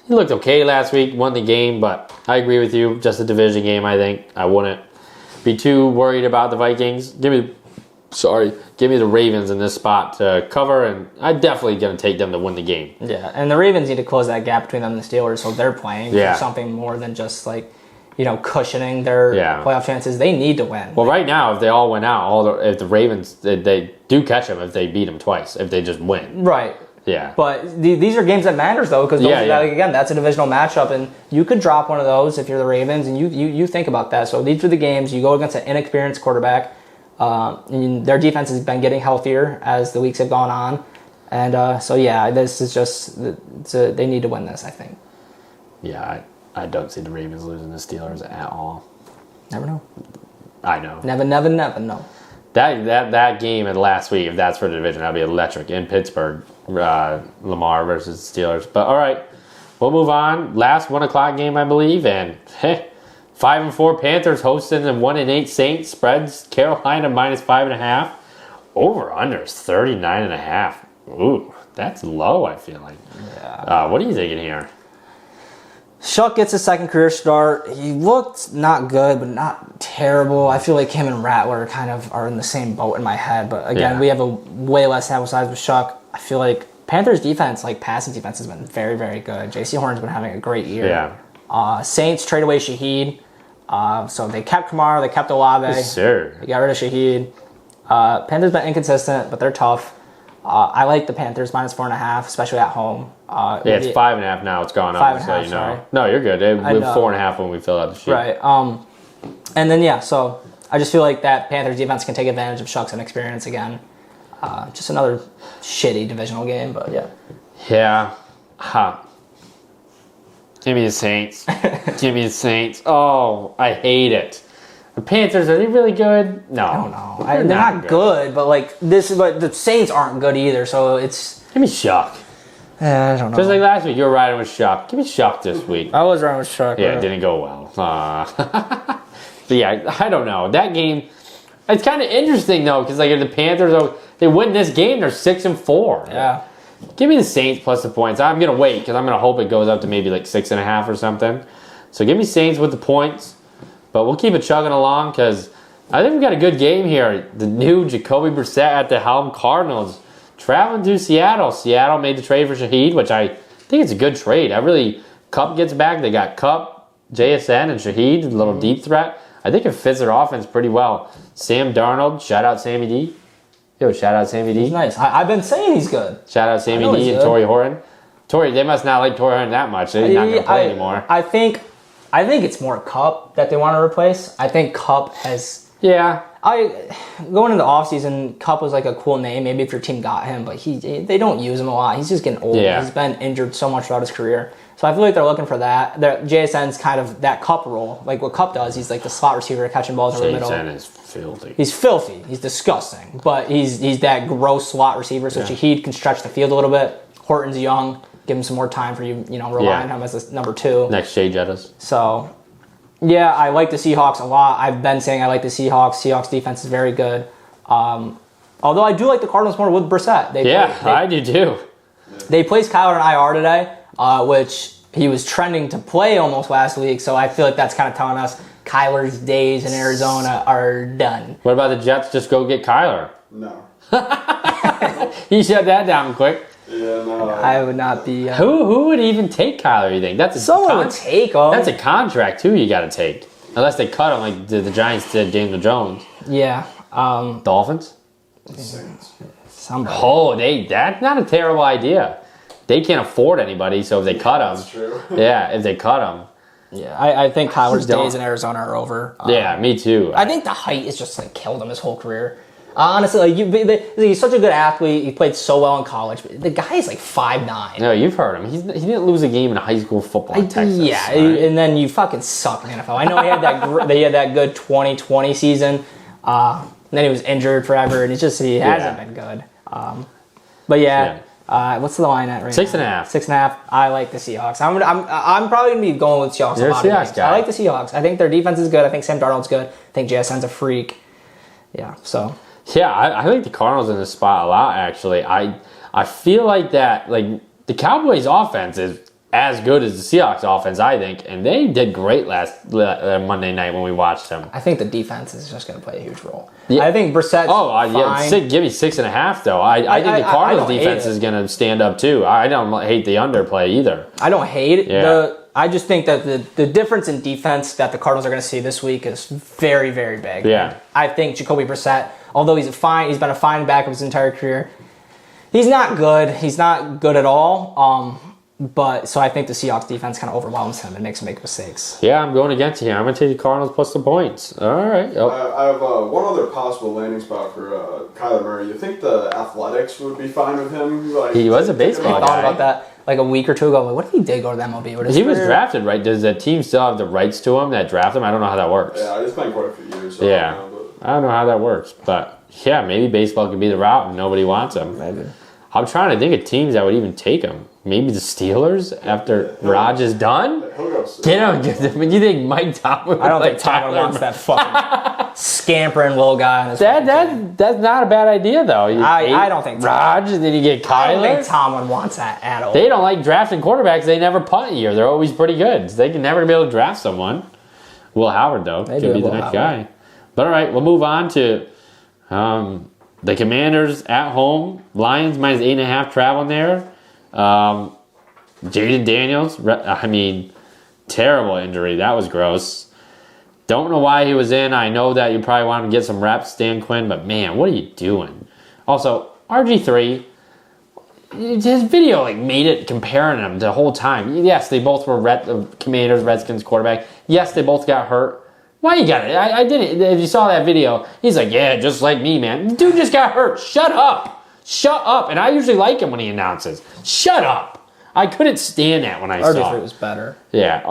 S1: he looked okay last week, won the game, but I agree with you. Just a division game, I think. I wouldn't be too worried about the Vikings. Give me the Ravens in this spot to cover, and I'm definitely going to take them to win the game.
S2: Yeah, and the Ravens need to close that gap between them and the Steelers, so they're playing for something more than just cushioning their playoff chances. They need to win.
S1: Well, right now, if they all went out, if the Ravens, they do catch them if they beat them twice, if they just win.
S2: Right.
S1: Yeah.
S2: But these are games that matters, though, because again, that's a divisional matchup, and you could drop one of those if you're the Ravens, and you think about that. So these are the games. You go against an inexperienced quarterback. Their defense has been getting healthier as the weeks have gone on. And this is just they need to win this, I think.
S1: Yeah, I don't see the Ravens losing the Steelers at all.
S2: Never know.
S1: I know.
S2: Never know.
S1: That game of last week, if that's for the division, that'd be electric in Pittsburgh. Lamar versus Steelers. But all right, we'll move on. Last 1 o'clock game, I believe, and 5-4 Panthers hosting the 1-8 Saints. Spreads Carolina -5.5. Over under 39.5. Ooh, that's low, I feel like. Yeah. What are you thinking here?
S2: Shuck gets his second career start. He looked not good, but not terrible. I feel like him and Rattler kind of are in the same boat in my head. But again, we have a way less sample size with Shuck. I feel like Panthers defense, passing defense, has been very, very good. J.C. Horn's been having a great year.
S1: Yeah.
S2: Saints trade away Shaheed. So they kept Kamara, they kept Olave.
S1: Yes, sir.
S2: They got rid of Shaheed. Panthers been inconsistent, but they're tough. I like the Panthers -4.5, especially at home.
S1: It's 5.5 now. It's gone up.
S2: 5.5. Sorry.
S1: No, you're good. It was 4.5 when we filled out the sheet.
S2: Right. And then so I just feel like that Panthers defense can take advantage of Shuck's inexperience again. Just another shitty divisional game, but yeah.
S1: Yeah. Give me the Saints. Give me the Saints. Oh, I hate it. The Panthers, are they really good? No.
S2: I don't know. They're not good, but the Saints aren't good either, so it's...
S1: Give me Shuck.
S2: I don't know.
S1: Just like last week, you were riding with Shuck. Give me Shuck this week.
S2: I was riding with Shuck.
S1: Yeah, it didn't go well. But yeah, I don't know. That game, it's kind of interesting, though, because if the Panthers, they win this game, they're 6-4.
S2: Yeah.
S1: Give me the Saints plus the points. I'm going to wait, because I'm going to hope it goes up to maybe 6.5 or something. So give me Saints with the points. But we'll keep it chugging along because I think we've got a good game here. The new Jacoby Brissett at the helm. Cardinals traveling to Seattle. Seattle made the trade for Shaheed, which I think it's a good trade. Kupp gets back. They got Kupp, JSN, and Shaheed, a little deep threat. I think it fits their offense pretty well. Sam Darnold, shout out Sammy D. Yo, shout out Sammy D.
S2: He's nice. I've been saying he's good.
S1: Shout out Sammy D and Torrey Horton. They must not like Torrey Horton that much. They're not going to play anymore.
S2: I think it's more Kupp that they want to replace. I think Kupp has...
S1: Yeah.
S2: Going into the offseason, Kupp was like a cool name. Maybe if your team got him, but they don't use him a lot. He's just getting old.
S1: Yeah.
S2: He's been injured so much throughout his career. So I feel like they're looking for that. JSN's kind of that Kupp role, like what Kupp does. He's like the slot receiver catching balls over the middle.
S1: JSN is filthy.
S2: He's filthy. He's disgusting. But he's that gross slot receiver. So Shaheed can stretch the field a little bit. Horton's young. Give him some more time for rely on him as a number 2.
S1: Next Shea Jettas.
S2: So, yeah, I like the Seahawks a lot. I've been saying I like the Seahawks. Seahawks defense is very good. Although I do like the Cardinals more with Brissett.
S1: I do too.
S2: They placed Kyler in IR today, which he was trending to play almost last week. So I feel like that's kind of telling us Kyler's days in Arizona are done.
S1: What about the Jets? Just go get Kyler.
S3: No.
S1: He shut that down quick.
S3: Yeah, no.
S2: I would not be.
S1: Who would even take Kyler, you think?
S2: Someone would take him.
S1: That's a contract, too, you got to take. Unless they cut him like the Giants did Daniel Jones.
S2: Yeah.
S1: Dolphins?
S2: Somebody.
S1: Oh, that's not a terrible idea. They can't afford anybody, so if they cut him.
S3: That's true.
S1: Yeah, if they cut him.
S2: Yeah, I think Kyler's days in Arizona are over.
S1: Yeah, me too.
S2: I think the height is just like killed him his whole career. Honestly, he's such a good athlete. He played so well in college. But the guy is like 5'9".
S1: No, you've heard him. He didn't lose a game in high school football in Texas.
S2: Yeah,
S1: right?
S2: and then you fucking suck in the NFL. I know he had that good 2020 season. And then he was injured forever, and he hasn't been good. But what's the line at right
S1: 6.5.
S2: now? 6.5. I like the Seahawks. I'm probably gonna be going with Seahawks.
S1: You're a Seahawks guy.
S2: I like the Seahawks. I think their defense is good. I think Sam Darnold's good. I think JSN's a freak. Yeah. So.
S1: Yeah, I like the Cardinals in this spot a lot, actually. I feel like that, like, the Cowboys' offense is as good as the Seahawks' offense, I think, and they did great last Monday night when we watched them.
S2: I think the defense is just going to play a huge role.
S1: Yeah.
S2: I think Brissett's fine.
S1: Give me 6.5, though. I think the Cardinals' defense is going to stand up, too. I don't hate the underplay either.
S2: I don't hate it.
S1: Yeah.
S2: I just think that the difference in defense that the Cardinals are going to see this week is very, very big.
S1: Yeah.
S2: I think Jacoby Brissett, although he's been a fine backup his entire career, he's not good. He's not good at all. So I think the Seahawks defense kind of overwhelms him and makes him make mistakes.
S1: Yeah, I'm going against you here. I'm going to take the Cardinals plus the points. All right. Oh.
S3: I have one other possible landing spot for Kyler Murray. You think the Athletics would be fine with him? Like,
S1: He was a baseball
S2: I
S1: guy.
S2: thought about that like a week or two ago. Like, what if he did go to the MLB?
S1: He was drafted, right? Does the team still have the rights to him that draft him? I don't know how that works.
S3: Yeah, he's playing quite a few years. So
S1: Yeah. I don't know how that works. But, yeah, maybe baseball could be the route and nobody wants him.
S2: Maybe.
S1: I'm trying to think of teams that would even take him. Maybe the Steelers after Raj is done?
S3: He'll go.
S1: Get him. You think Mike Tomlin would
S2: I don't
S1: like
S2: think Tomlin
S1: Kyler
S2: wants that fucking scampering little guy. On his
S1: That's not a bad idea, though.
S2: I don't think
S1: Raj, and then you get Kyler.
S2: I don't think Tomlin wants that at all.
S1: They don't like drafting quarterbacks. They never punt a year. They're always pretty good. They can never be able to draft someone. Will Howard, though, could be the next guy. But all right, we'll move on to the Commanders at home. Lions minus 8.5 traveling there. Jaden Daniels, terrible injury. That was gross. Don't know why he was in. I know that you probably want to get some reps, Dan Quinn, but man, what are you doing? Also, RG3, his video made it comparing them the whole time. Yes, they both were Commanders, Redskins quarterback. Yes, they both got hurt. Why you got it? I didn't. If you saw that video, he's like, yeah, just like me, man. The dude just got hurt. Shut up. Shut up. And I usually like him when he announces. Shut up. I couldn't stand that when I saw it.
S2: RG3 was better.
S1: Yeah,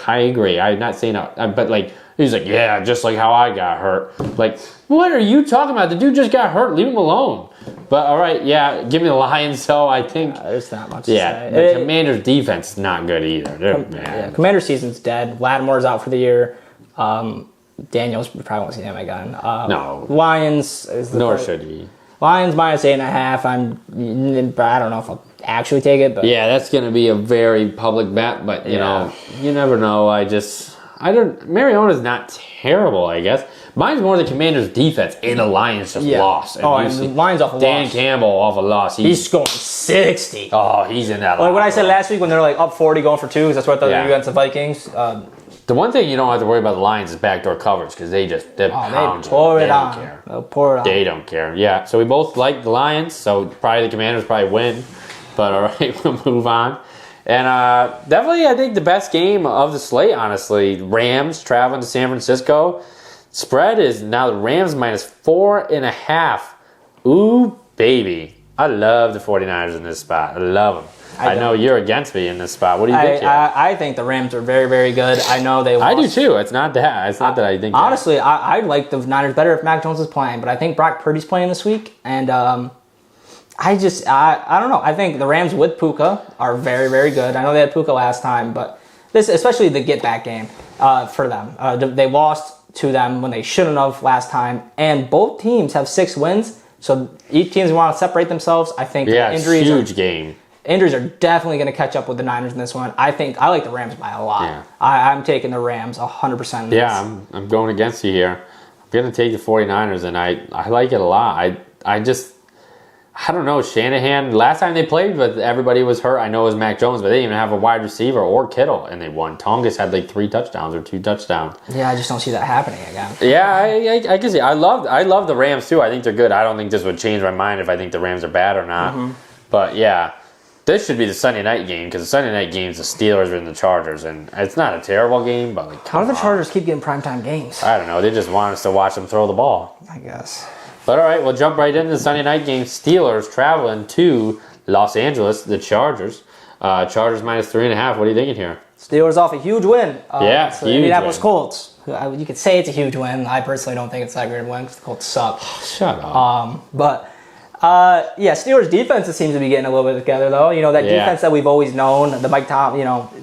S1: I agree. I'm not saying that. But, he's like, yeah, just like how I got hurt. Like, what are you talking about? The dude just got hurt. Leave him alone. But, all right, yeah, give me the Lions, though. I think.
S2: There's not much to
S1: say. The Commanders' defense is not good either. They're bad.
S2: Commander season's dead. Latimer's out for the year. Daniels, we probably won't see him again.
S1: No.
S2: Lions is the
S1: Nor should he.
S2: Lions minus 8.5. I don't know if I'll actually take it, but
S1: yeah, that's going to be a very public bet. But you know, you never know. Mariana's not terrible, I guess. Mine's more the Commanders' defense, and the Lions just lost.
S2: And the Lions off a loss.
S1: Dan Campbell off a loss.
S2: He's scoring 60.
S1: Oh, he's in that.
S2: Like when I said last week when they're up 40 going for 2, because that's what I thought they were against the Vikings.
S1: The one thing you don't have to worry about the Lions is backdoor coverage because they pound
S2: you. They
S1: don't care.
S2: They'll pour it on.
S1: They don't care. Yeah. So we both like the Lions. So probably the Commanders win. But all right, we'll move on. And definitely, I think the best game of the slate. Honestly, Rams traveling to San Francisco. Spread is now the Rams -4.5. Ooh, baby. I love the 49ers in this spot. I love them. I know you're against me in this spot. What do you think?
S2: I think the Rams are very, very good. I know they lost.
S1: I do too. It's not that. It's not that I think
S2: honestly, I like the Niners better if Mac Jones is playing, but I think Brock Purdy's playing this week, and I don't know. I think the Rams with Puka are very, very good. I know they had Puka last time, but this, especially the get-back game for them. They lost to them when they shouldn't have last time, and both teams have 6 wins, so each team want to separate themselves. I think
S1: injuries huge game.
S2: Injuries are definitely going to catch up with the Niners in this one. I like the Rams by a lot. Yeah. I'm taking the Rams 100%.
S1: Yeah, I'm going against you here. I'm going to take the 49ers, and I like it a lot. I don't know, Shanahan, last time they played, but everybody was hurt. I know it was Mac Jones, but they didn't even have a wide receiver or Kittle, and they won. Tongas had like 3 touchdowns or 2 touchdowns.
S2: Yeah, I just don't see that happening again.
S1: Yeah, I can see. I love the Rams too. I think they're good. I don't think this would change my mind if I think the Rams are bad or not. Mm-hmm. But yeah, this should be the Sunday night game because the Sunday night game's the Steelers and the Chargers, and it's not a terrible game, but like,
S2: how do the Chargers keep getting primetime games?
S1: I don't know. They just want us to watch them throw the ball,
S2: I guess.
S1: But all right, we'll jump right into the Sunday night game. Steelers traveling to Los Angeles, the Chargers. Chargers -3.5. What are you thinking here?
S2: Steelers off a huge win.
S1: Huge
S2: Indianapolis
S1: win.
S2: Colts. You could say it's a huge win. I personally don't think it's that great a win because the Colts suck.
S1: Shut up.
S2: Steelers defense seems to be getting a little bit together though. You know, that defense that we've always known, the Mike Tom,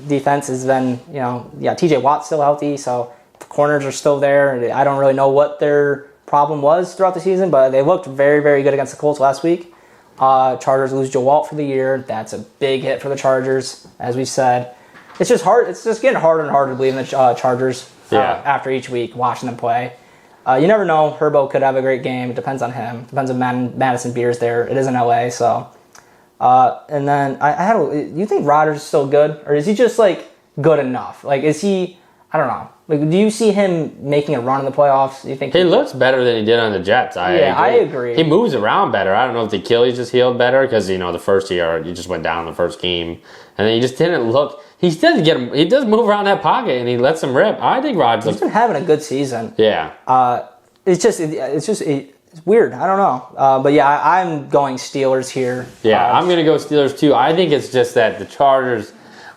S2: defense has been, TJ Watt's still healthy, so the corners are still there. I don't really know what their problem was throughout the season, but they looked very, very good against the Colts last week. Chargers lose Joe Walt for the year. That's a big hit for the Chargers, as we said. It's just hard. It's just getting harder and harder to believe in the Chargers after each week, watching them play. You never know. Herbo could have a great game. It depends on him. Depends if Madison Beer's there. It is in LA, so. And then you think Rodgers is still good, or is he just like good enough? Like, is he? I don't know. Like, do you see him making a run in the playoffs? Do you think
S1: he looks better than he did on the Jets? I agree. He moves around better. I don't know if the Achilles just healed better because the first year he just went down in the first game, and then he just didn't look. He does get him. He does move around that pocket and he lets him rip. I think Rodgers.
S2: He's been having a good season.
S1: Yeah.
S2: It's weird. I don't know. But yeah, I'm going Steelers here.
S1: Yeah, I'm gonna go Steelers too. I think it's just that the Chargers.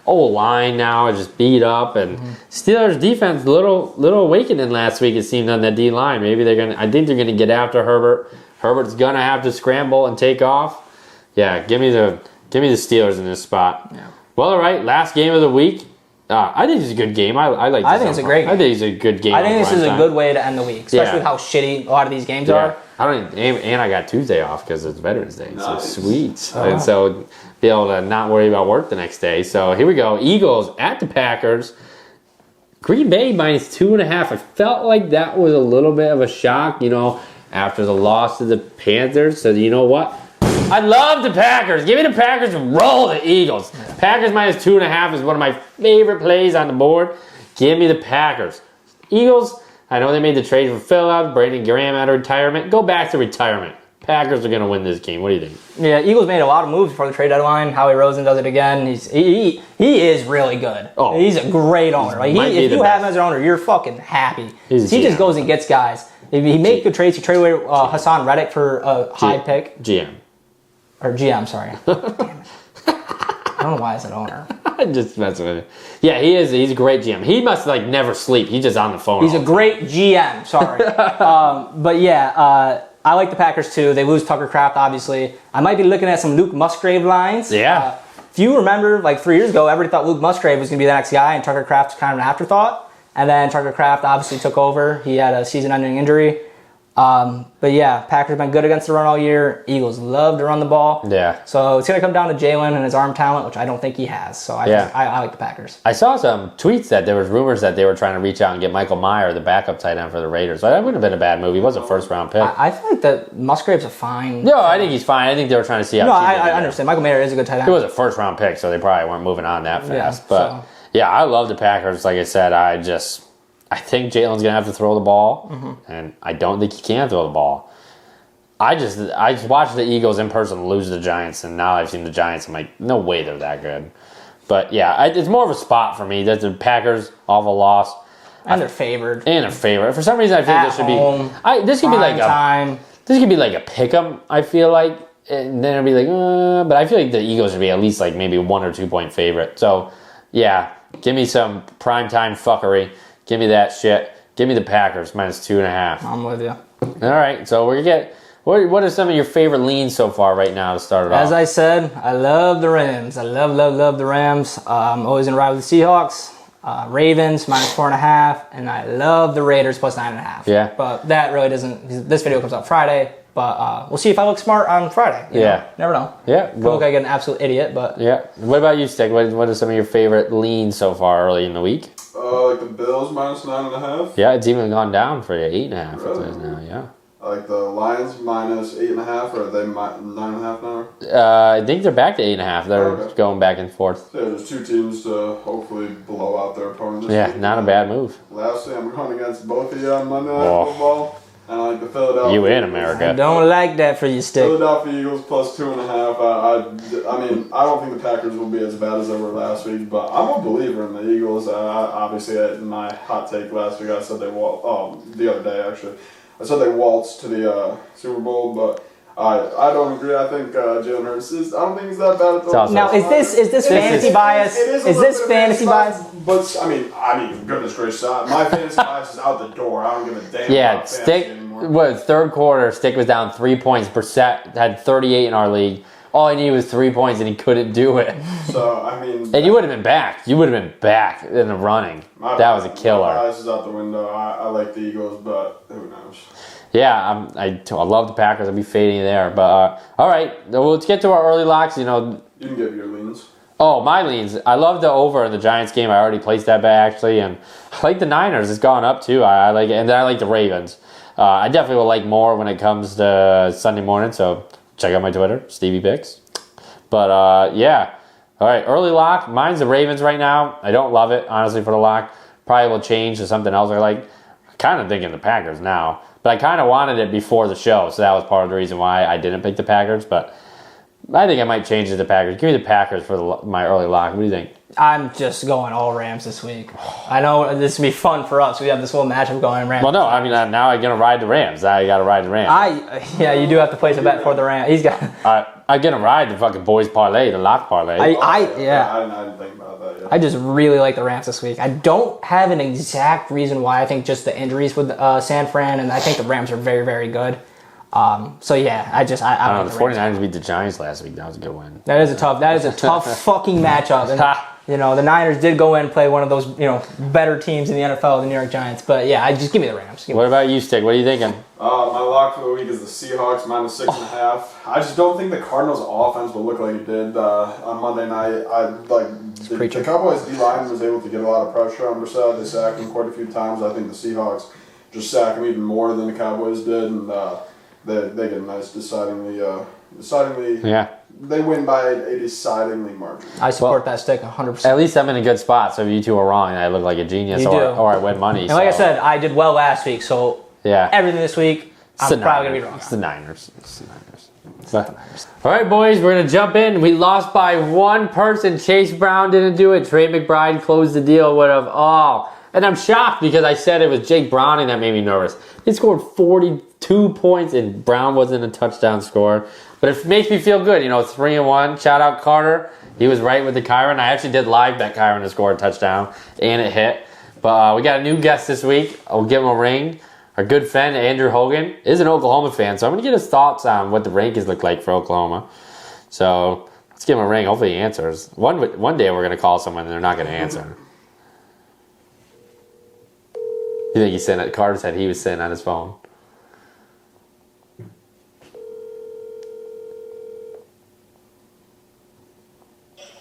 S1: Line now is just beat up, and Steelers defense little awakening last week. It seemed on that D line. Maybe I think they're gonna get after Herbert. Herbert's gonna have to scramble and take off. Yeah, give me the Steelers in this spot. Yeah. Well, all right, last game of the week. I think it's a good game. I think
S2: it's a great game.
S1: I think it's a good game.
S2: I think this is a good way to end the week, especially with how shitty a lot of these games are.
S1: I got Tuesday off because it's Veterans Day, so sweet. Oh. And so be able to not worry about work the next day. So here we go. Eagles at the Packers. Green Bay -2.5. I felt like that was a little bit of a shock, after the loss to the Panthers. So you know what? I love the Packers. Give me the Packers and roll the Eagles. Yeah. Packers -2.5 is one of my favorite plays on the board. Give me the Packers. Eagles, I know they made the trade for Phillips, Brandon Graham out of retirement. Go back to retirement. Packers are going to win this game. What do you think?
S2: Yeah, Eagles made a lot of moves before the trade deadline. Howie Rosen does it again. He is really good. Oh, he's a great owner. Like if you have him as an owner, you're fucking happy. He just goes and gets guys. If he made good trades. He traded away Hassan Reddick for a high pick. GM, sorry. Damn it. I don't know why I said owner.
S1: Just messing with it. Yeah, he is. He's a great GM. He must never sleep. He's just on the phone.
S2: He's a great GM. Sorry, but yeah, I like the Packers too. They lose Tucker Kraft, obviously. I might be looking at some Luke Musgrave lines.
S1: Yeah.
S2: If you remember, like 3 years ago, everybody thought Luke Musgrave was going to be the next guy, and Tucker Kraft was kind of an afterthought. And then Tucker Kraft obviously took over. He had a season-ending injury. But yeah, Packers been good against the run all year. Eagles love to run the ball.
S1: Yeah.
S2: So it's going to come down to Jalen and his arm talent, which I don't think he has. So I like the Packers.
S1: I saw some tweets that there was rumors that they were trying to reach out and get Michael Meyer, the backup tight end for the Raiders. So that wouldn't have been a bad move. He was a first-round pick.
S2: I feel like that Musgrave's a fine.
S1: No, I think he's fine. I think they were trying to see how.
S2: No, I understand. Michael Mayer is a good tight end.
S1: He was a first-round pick, so they probably weren't moving on that fast. Yeah, I love the Packers. Like I said, I think Jalen's going to have to throw the ball, and I don't think he can throw the ball. I just watched the Eagles in person lose to the Giants, and now I've seen the Giants. I'm like, no way they're that good. But yeah, it's more of a spot for me. That the Packers off a loss.
S2: And they're favored.
S1: For some reason, I feel this should
S2: home,
S1: be. This could be like
S2: time.
S1: This could be like a pick'em. I feel like, and then it'll be like, but I feel like the Eagles should be at least like maybe 1 or 2 point favorite. So, yeah, give me some primetime fuckery. Give me that shit. Give me the Packers -2.5.
S2: I'm with you.
S1: All right, so we're gonna get. What are some of your favorite leans so far right now to start it off?
S2: As I said, I love the Rams. I love the Rams. I'm always in ride with the Seahawks. Ravens -4.5, and I love the Raiders +9.5.
S1: Yeah.
S2: But that really doesn't. This video comes out Friday, but we'll see if I look smart on Friday. You know? Never know.
S1: Yeah.
S2: I look like an absolute idiot, but.
S1: Yeah. What about you, Stick? What are some of your favorite leans so far early in the week?
S3: Like the Bills -9.5.
S1: Yeah, it's even gone down for you, 8.5
S3: Really?
S1: it says now. Yeah.
S3: I like the Lions -8.5, or are they 9.5 now?
S1: I think they're back to 8.5. They're going back and forth.
S3: So there's 2 teams to hopefully blow out their opponent this week.
S1: Not a bad move.
S3: Lastly, I'm going against both of you on Monday Night Football. And I like the Philadelphia.
S1: You in America.
S2: I don't like that for you, Stick.
S3: Philadelphia Eagles +2.5. I mean, I don't think the Packers will be as bad as they were last week, but I'm a believer in the Eagles. Obviously, in my hot take last week, I said the other day actually, I said they waltzed to the Super Bowl, but I don't agree. I think Jalen Hurts I don't think he's that bad at the.
S2: Now, is this fantasy bias? Is this fantasy bias?
S3: But I mean, goodness gracious, my fantasy bias is out the door. I don't give a damn.
S1: Yeah,
S3: about
S1: Stick.
S3: fantasy anymore.
S1: Third quarter, Stick was down 3 points per set. Had 38 in our league. All he needed was 3 points, and he couldn't do it.
S3: So I mean,
S1: and you would have been back. You would have been back in the running. That was a killer.
S3: My bias is out the window. I like the Eagles, but who knows?
S1: Yeah, I love the Packers. I'll be fading you there. But all right, well, let's get to our early locks. You
S3: can give your leans.
S1: Oh, my leans. I love the over in the Giants game. I already placed that bet actually, and I like the Niners. It's gone up too. I like it, and then I like the Ravens. I definitely will like more when it comes to Sunday morning. So check out my Twitter, Stevie Bix. But yeah, all right. Early lock. Mine's the Ravens right now. I don't love it honestly for the lock. Probably will change to something else I like. Kind of thinking the Packers now. But I kind of wanted it before the show, so that was part of the reason why I didn't pick the Packers. But I think I might change it to the Packers. Give me the Packers for my early lock. What do you think?
S2: I'm just going all Rams this week. I know this will be fun for us. We have this whole matchup going Rams.
S1: Well, no, I mean, now I'm going to ride the Rams. I got to ride the Rams.
S2: Yeah, you do have to place a bet for the Rams. He's got.
S1: I'm going to ride the fucking boys parlay, the lock parlay.
S3: I didn't think about that yet.
S2: I just really like the Rams this week. I don't have an exact reason why. I think just the injuries with San Fran, and I think the Rams are very, very good. So yeah, I don't
S1: know. The 49ers beat the Giants last week. That was a good win.
S2: That is a tough fucking matchup. And, the Niners did go in and play one of those, better teams in the NFL, the New York Giants. But yeah, just give me the Rams.
S1: What about you, Stick? What are you thinking?
S3: My lock for the week is the Seahawks -6.5. I just don't think the Cardinals' offense will look like it did on Monday night. The Cowboys' D-line was able to get a lot of pressure on Brissett. They sacked him quite a few times. I think the Seahawks just sack him even more than the Cowboys did, and they get a nice decidingly.
S1: Yeah.
S3: They win by a decidingly margin.
S2: I support that Stick 100%.
S1: At least I'm in a good spot, so if you two are wrong, I look like a genius or I win money.
S2: And like I said, I did well last week, so everything this week, I'm probably going to be wrong.
S1: It's the Niners. All right, boys, we're going to jump in. We lost by one person. Chase Brown didn't do it. Trey McBride closed the deal with and I'm shocked because I said it was Jake Browning that made me nervous. He scored 42 points, and Brown wasn't a touchdown scorer. But it makes me feel good, 3-1. Shout out Carter. He was right with the Kyron. I actually did live bet Kyron to score a touchdown, and it hit. But we got a new guest this week. I'll give him a ring. Our good friend, Andrew Hogan, is an Oklahoma fan, so I'm going to get his thoughts on what the rankings look like for Oklahoma. So let's give him a ring. Hopefully he answers. One day we're going to call someone, and they're not going to answer. You think he's sitting Carter said he was sitting on his phone.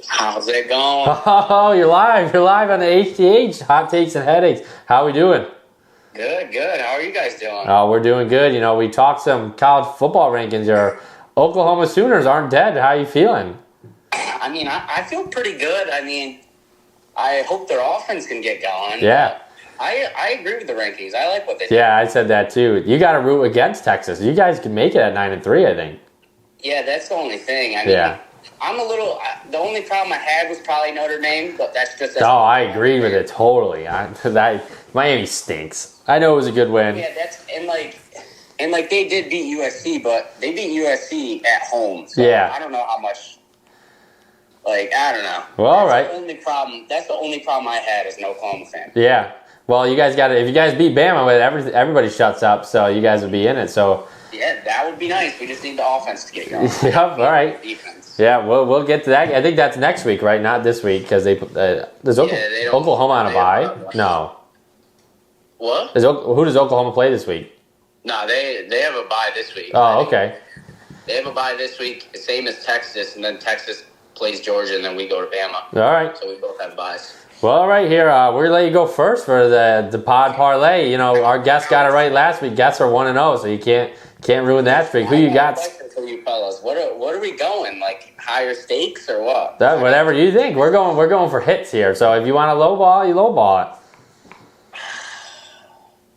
S4: How's it going?
S1: Oh, you're live. You're live on the HTH, Hot Takes and Headaches. How we doing?
S4: Good. How are you guys doing?
S1: Oh, we're doing good. We talked some college football rankings. Your Oklahoma Sooners aren't dead. How are you feeling?
S4: I feel pretty good. I hope their offense can get going.
S1: Yeah.
S4: I agree with the rankings. I like what they do.
S1: Yeah, I said that too. You got to root against Texas. You guys can make it at 9-3, I think.
S4: Yeah, that's the only thing. The only problem I had was probably Notre Dame, but that's just...
S1: I agree with it totally. Miami stinks. I know it was a good win.
S4: Yeah, that's and like they did beat USC, but they beat USC at home. So
S1: Yeah.
S4: I don't know how much. Like, I don't know.
S1: Well, all right.
S4: That's the only problem I had as an Oklahoma fan.
S1: Yeah. Well, you guys got it. If you guys beat Bama, everybody shuts up, so you guys would be in it. So.
S4: Yeah, that would be nice. We just need the offense to get going.
S1: Yep. All right.
S4: Defense.
S1: Yeah, we'll get to that. I think that's next week, right? Not this week, because does Oklahoma on a bye? No.
S4: What?
S1: Who does Oklahoma play this week?
S4: No, they have a bye this week.
S1: Oh, okay.
S4: They have a bye this week, same as Texas, and then Texas plays Georgia, and then we go to Bama.
S1: All right.
S4: So we both have byes.
S1: Well, all right, here, we're going to let you go first for the pod parlay. You know, our guests got it right last week. Guests are 1-0, so you can't ruin that streak. Who you got?
S4: For you fellas, what are we going? Like higher stakes or what?
S1: Whatever you think. We're going for hits here. So if you want to lowball, you lowball it.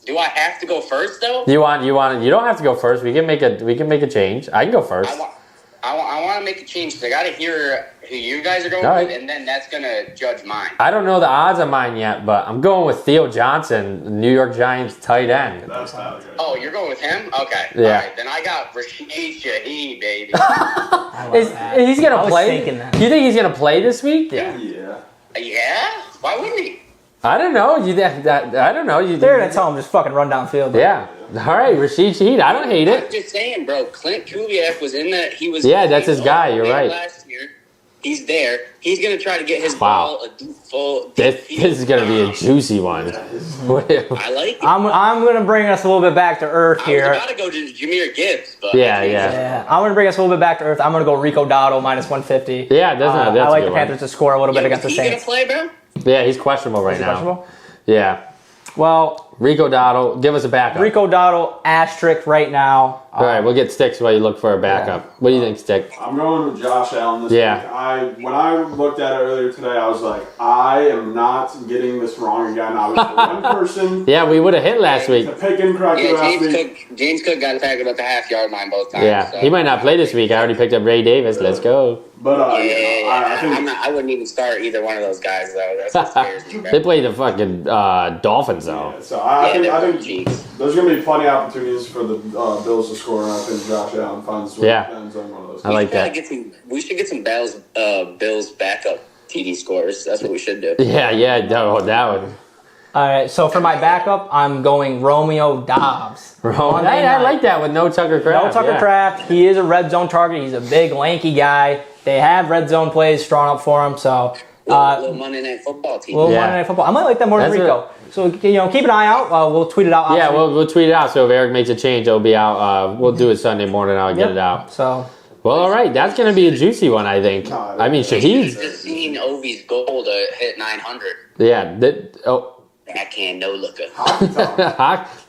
S4: Do I have to go first though?
S1: You don't have to go first. We can make a change. I can go first.
S4: I want to make a change because I got to hear who you guys are going
S1: right.
S4: with, and then that's going to judge mine.
S1: I don't know the odds on mine yet, but I'm going with Theo Johnson, New York Giants tight end.
S3: That's not good.
S4: Oh, you're going with him? Okay.
S1: Yeah.
S4: All right, then I got Rashid Shaheed, baby.
S1: He's going to play?
S2: Thinking that.
S1: Do you think he's going to play this week?
S3: Yeah.
S4: Yeah? Why wouldn't he?
S1: I don't know. I don't know.
S2: They're gonna tell him just fucking run downfield.
S1: Yeah. All right, Rashid Shaheed. I don't hate
S4: I'm
S1: it.
S4: just saying, bro. Clint Kubiak was in that. He was.
S1: Yeah, that's his guy. You're right.
S4: Last year, he's there. He's gonna try to get his
S1: Wow.
S4: ball a deep full.
S1: This is going to be a juicy one.
S4: I like it.
S2: I'm gonna bring us a little bit back to earth
S4: I was
S2: here.
S4: about to go to Jahmyr Gibbs, but
S1: Yeah.
S2: I'm gonna bring us a little bit back to earth. I'm gonna go Rico Dowdle minus 150.
S1: Yeah, that's
S2: I
S1: a
S2: like
S1: good
S2: the
S1: one.
S2: Panthers to score a little bit against the
S4: Is he gonna
S2: Saints.
S4: play, bro?
S1: Yeah, he's questionable right
S2: Is he
S1: now.
S2: questionable?
S1: Yeah.
S2: Well,
S1: Rico Dowdle, give us a backup.
S2: Rico Dowdle asterisk right now.
S1: All right, we'll get Sticks while you look for a backup. What do you think, Stick?
S3: I'm going with Josh Allen this
S1: Yeah.
S3: week. When I looked at it earlier today, I was like, I am not getting this wrong again. I was the one person
S1: Yeah, we would have hit last week.
S3: to pick incorrectly
S4: Yeah,
S3: last week.
S4: James Cook got tackled at the half-yard line both times.
S1: Yeah,
S4: so.
S1: he might not play this week. I already picked up Ray Davis. Let's go.
S3: But
S4: Yeah,
S3: I think
S4: I wouldn't even start either one of those guys though. That's what scares me.
S1: They play the fucking Dolphins though.
S3: so. I think
S4: Chiefs.
S3: there's going to be plenty of opportunities for the Bills to score, and I think Josh Allen finds one
S1: Yeah.
S3: ends on one of those.
S1: I like that.
S4: We should get some Bills backup TD scores. That's what we should do.
S1: Yeah, that would.
S2: All right, so for my backup, I'm going Romeo Dobbs.
S1: I like that with no Tucker Kraft.
S2: No Tucker Kraft. He is a red zone target. He's a big, lanky guy. They have red zone plays drawn up for him, so
S4: Little Monday Night Football team.
S2: little
S1: Yeah.
S2: Monday Night Football. I might like that more than
S1: That's
S2: Rico. So keep an eye out. We'll tweet it out.
S1: Yeah,
S2: obviously.
S1: we'll tweet it out. So if Eric makes a change, it'll be out. We'll do it Sunday morning. I'll get
S2: Yep.
S1: it out.
S2: So
S1: Well, all right. That's going to be a juicy one, I think. I mean, Shaheed's.
S4: Just seen Ovi's goal to hit 900.
S1: Yeah.
S4: Backhand, no looker.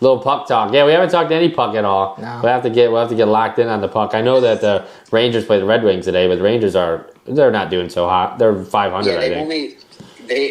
S1: Little puck talk. Yeah, we haven't talked any puck at all.
S2: No.
S1: We'll have to get locked in on the puck. I know that the Rangers play the Red Wings today, but the Rangers they're not doing so hot. They're 500,
S4: Yeah,
S1: I think.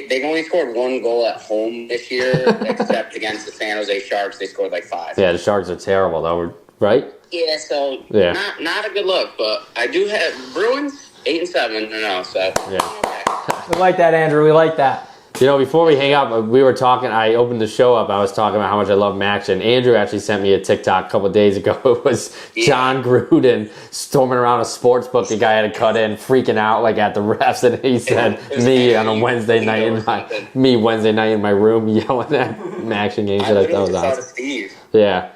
S4: they've only scored one goal at home this year, except against the San Jose Sharks. They scored like 5.
S1: Yeah, the Sharks are terrible, though, right?
S4: Yeah, so
S1: Yeah.
S4: not a good look. But I do have Bruins 8-7. No, so
S1: Yeah.
S4: okay.
S2: we like that, Andrew. We like that.
S1: You know, before we hang up, we were talking. I opened the show up. I was talking about how much I love Max, and Andrew actually sent me a TikTok a couple of days ago. It was John Gruden storming around a sports book. The guy had to cut in, freaking out like at the refs, and he said, "Me on a Wednesday night in my room yelling at action games." That I thought was awesome.
S4: Steve.
S1: Yeah.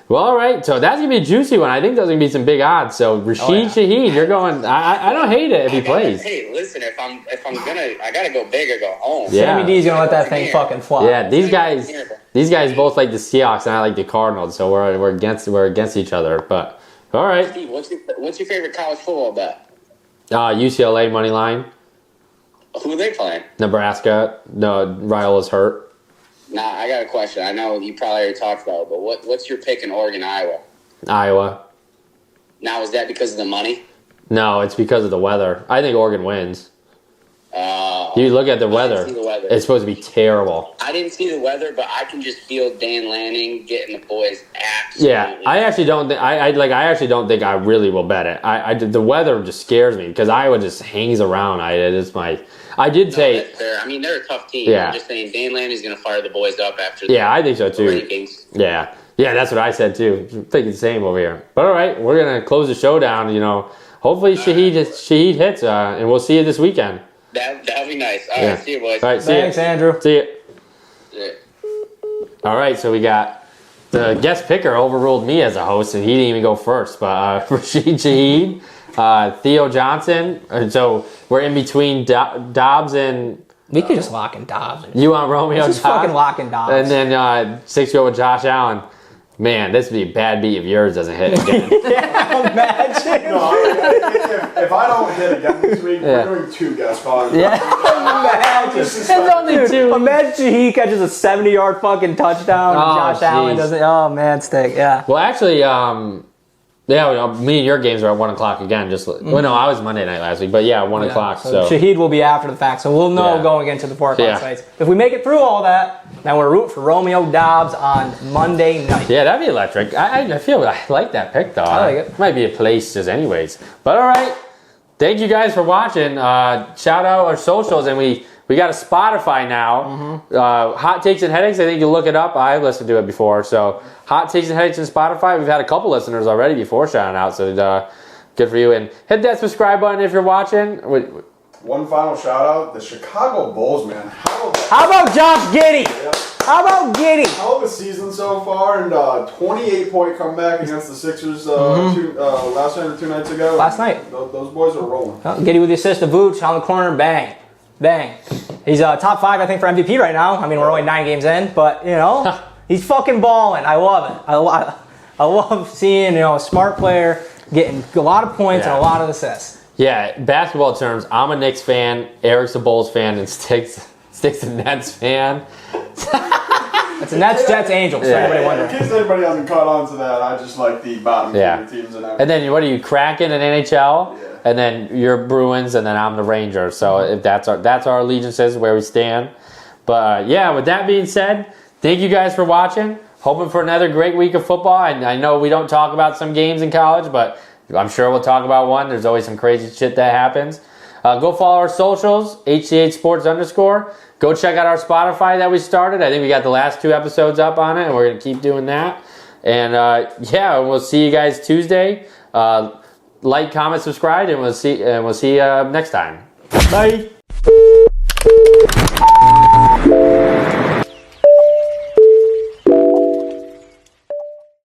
S1: Well, all right. So that's gonna be a juicy one. I think there's gonna be some big odds. So Rashid Shaheed, you're going. I don't hate it if he plays.
S4: Hey, listen, if I'm I gotta go big or go home.
S1: Yeah.
S2: Sammy D's gonna let that thing fucking fly.
S1: Yeah, these guys both like the Seahawks and I like the Cardinals, so we're against each other. But all right,
S4: Steve, what's your favorite college football bet?
S1: UCLA money line,
S4: Who are they playing?
S1: Nebraska. No, Riola's hurt.
S4: Nah, I got a question. I know you probably already talked about it, but what's your pick in Oregon, Iowa?
S1: Iowa.
S4: Now, is that because of the money?
S1: No, it's because of the weather. I think Oregon wins. You look at the weather.
S4: I didn't see the weather.
S1: It's supposed to be terrible.
S4: I didn't see the weather, but I can just feel Dan Lanning getting the boys absolutely.
S1: Yeah, I actually don't think I actually don't think I really will bet it. The weather just scares me because Iowa just hangs around. I did say.
S4: That's fair. I mean, they're a tough team.
S1: Yeah.
S4: I'm just saying Dan Lanning's going to fire the boys up after.
S1: Yeah, I think so too.
S4: Rankings.
S1: Yeah, that's what I said too. I'm thinking the same over here. But all right, we're gonna close the show down. Hopefully Shaheed hits, and we'll see you this weekend.
S4: That'll be nice. All right, see you, boys.
S1: All right, see
S2: Thanks,
S1: ya.
S2: Andrew.
S1: See you.
S4: Yeah.
S1: All right, so we got the guest picker overruled me as a host, and he didn't even go first. But Rashid Shaheed, Theo Johnson, and so we're in between Dobbs and.
S2: We could just lock in Dobbs.
S1: You want Romeo
S2: Let's just fucking lock in Dobbs.
S1: And then 6 go with Josh Allen. Man, this would be a bad beat if yours doesn't hit again.
S2: Yeah, imagine.
S3: No, if I don't hit again this week, we're doing 2 guest calls.
S2: Yeah, imagine.
S1: It's only 2.
S2: Imagine he catches a 70-yard fucking touchdown and Josh Allen doesn't. Oh, man, stick. Yeah.
S1: Well, actually, me and your games are at 1 o'clock again. Well, no, I was Monday night last week, but 1 o'clock. So
S2: Shaheed will be after the fact, so we'll know going into the 4 o'clock sites. If we make it through all that, then we're rooting for Romeo Dobbs on Monday night.
S1: Yeah, that'd be electric. I feel I like that pick though.
S2: I like it.
S1: Might be a place just anyways. But all right, thank you guys for watching. Shout out our socials, and we got a Spotify now. Hot Takes and Headaches. I think you look it up. I've listened to it before. So Hot Takes and Headaches and Spotify. We've had a couple listeners already before shouting out. So good for you. And hit that subscribe button if you're watching.
S3: One final shout out, the Chicago Bulls, man.
S2: How about Josh Giddey?
S3: Yeah.
S2: How about Giddey?
S3: Hell of a season so far, and 28-point comeback against the Sixers last night or 2 nights ago.
S2: Last night.
S3: Those boys are rolling.
S2: Giddey with the assist of Vooch on the corner, bang. Bang. He's top 5, I think, for MVP right now. I mean, we're only 9 games in, but, he's fucking balling. I love it. I love seeing, a smart player getting a lot of points and a lot of assists.
S1: Yeah, basketball terms, I'm a Knicks fan, Eric's a Bulls fan, and Stick's a Nets fan.
S2: It's a Nets, Jets, Angels. So everybody
S3: In
S2: wondering.
S3: case anybody hasn't caught on to that, I just like the bottom tier teams and everything.
S1: And then what are you, Kraken in NHL?
S3: Yeah.
S1: And then you're Bruins, and then I'm the Rangers. So if that's our allegiances, where we stand. But with that being said, thank you guys for watching. Hoping for another great week of football. And I know we don't talk about some games in college, but I'm sure we'll talk about one. There's always some crazy shit that happens. Go follow our socials, HTH Sports _. Go check out our Spotify that we started. I think we got the last 2 episodes up on it, and we're going to keep doing that. And we'll see you guys Tuesday. Like, comment, subscribe, and we'll see you next time. Bye.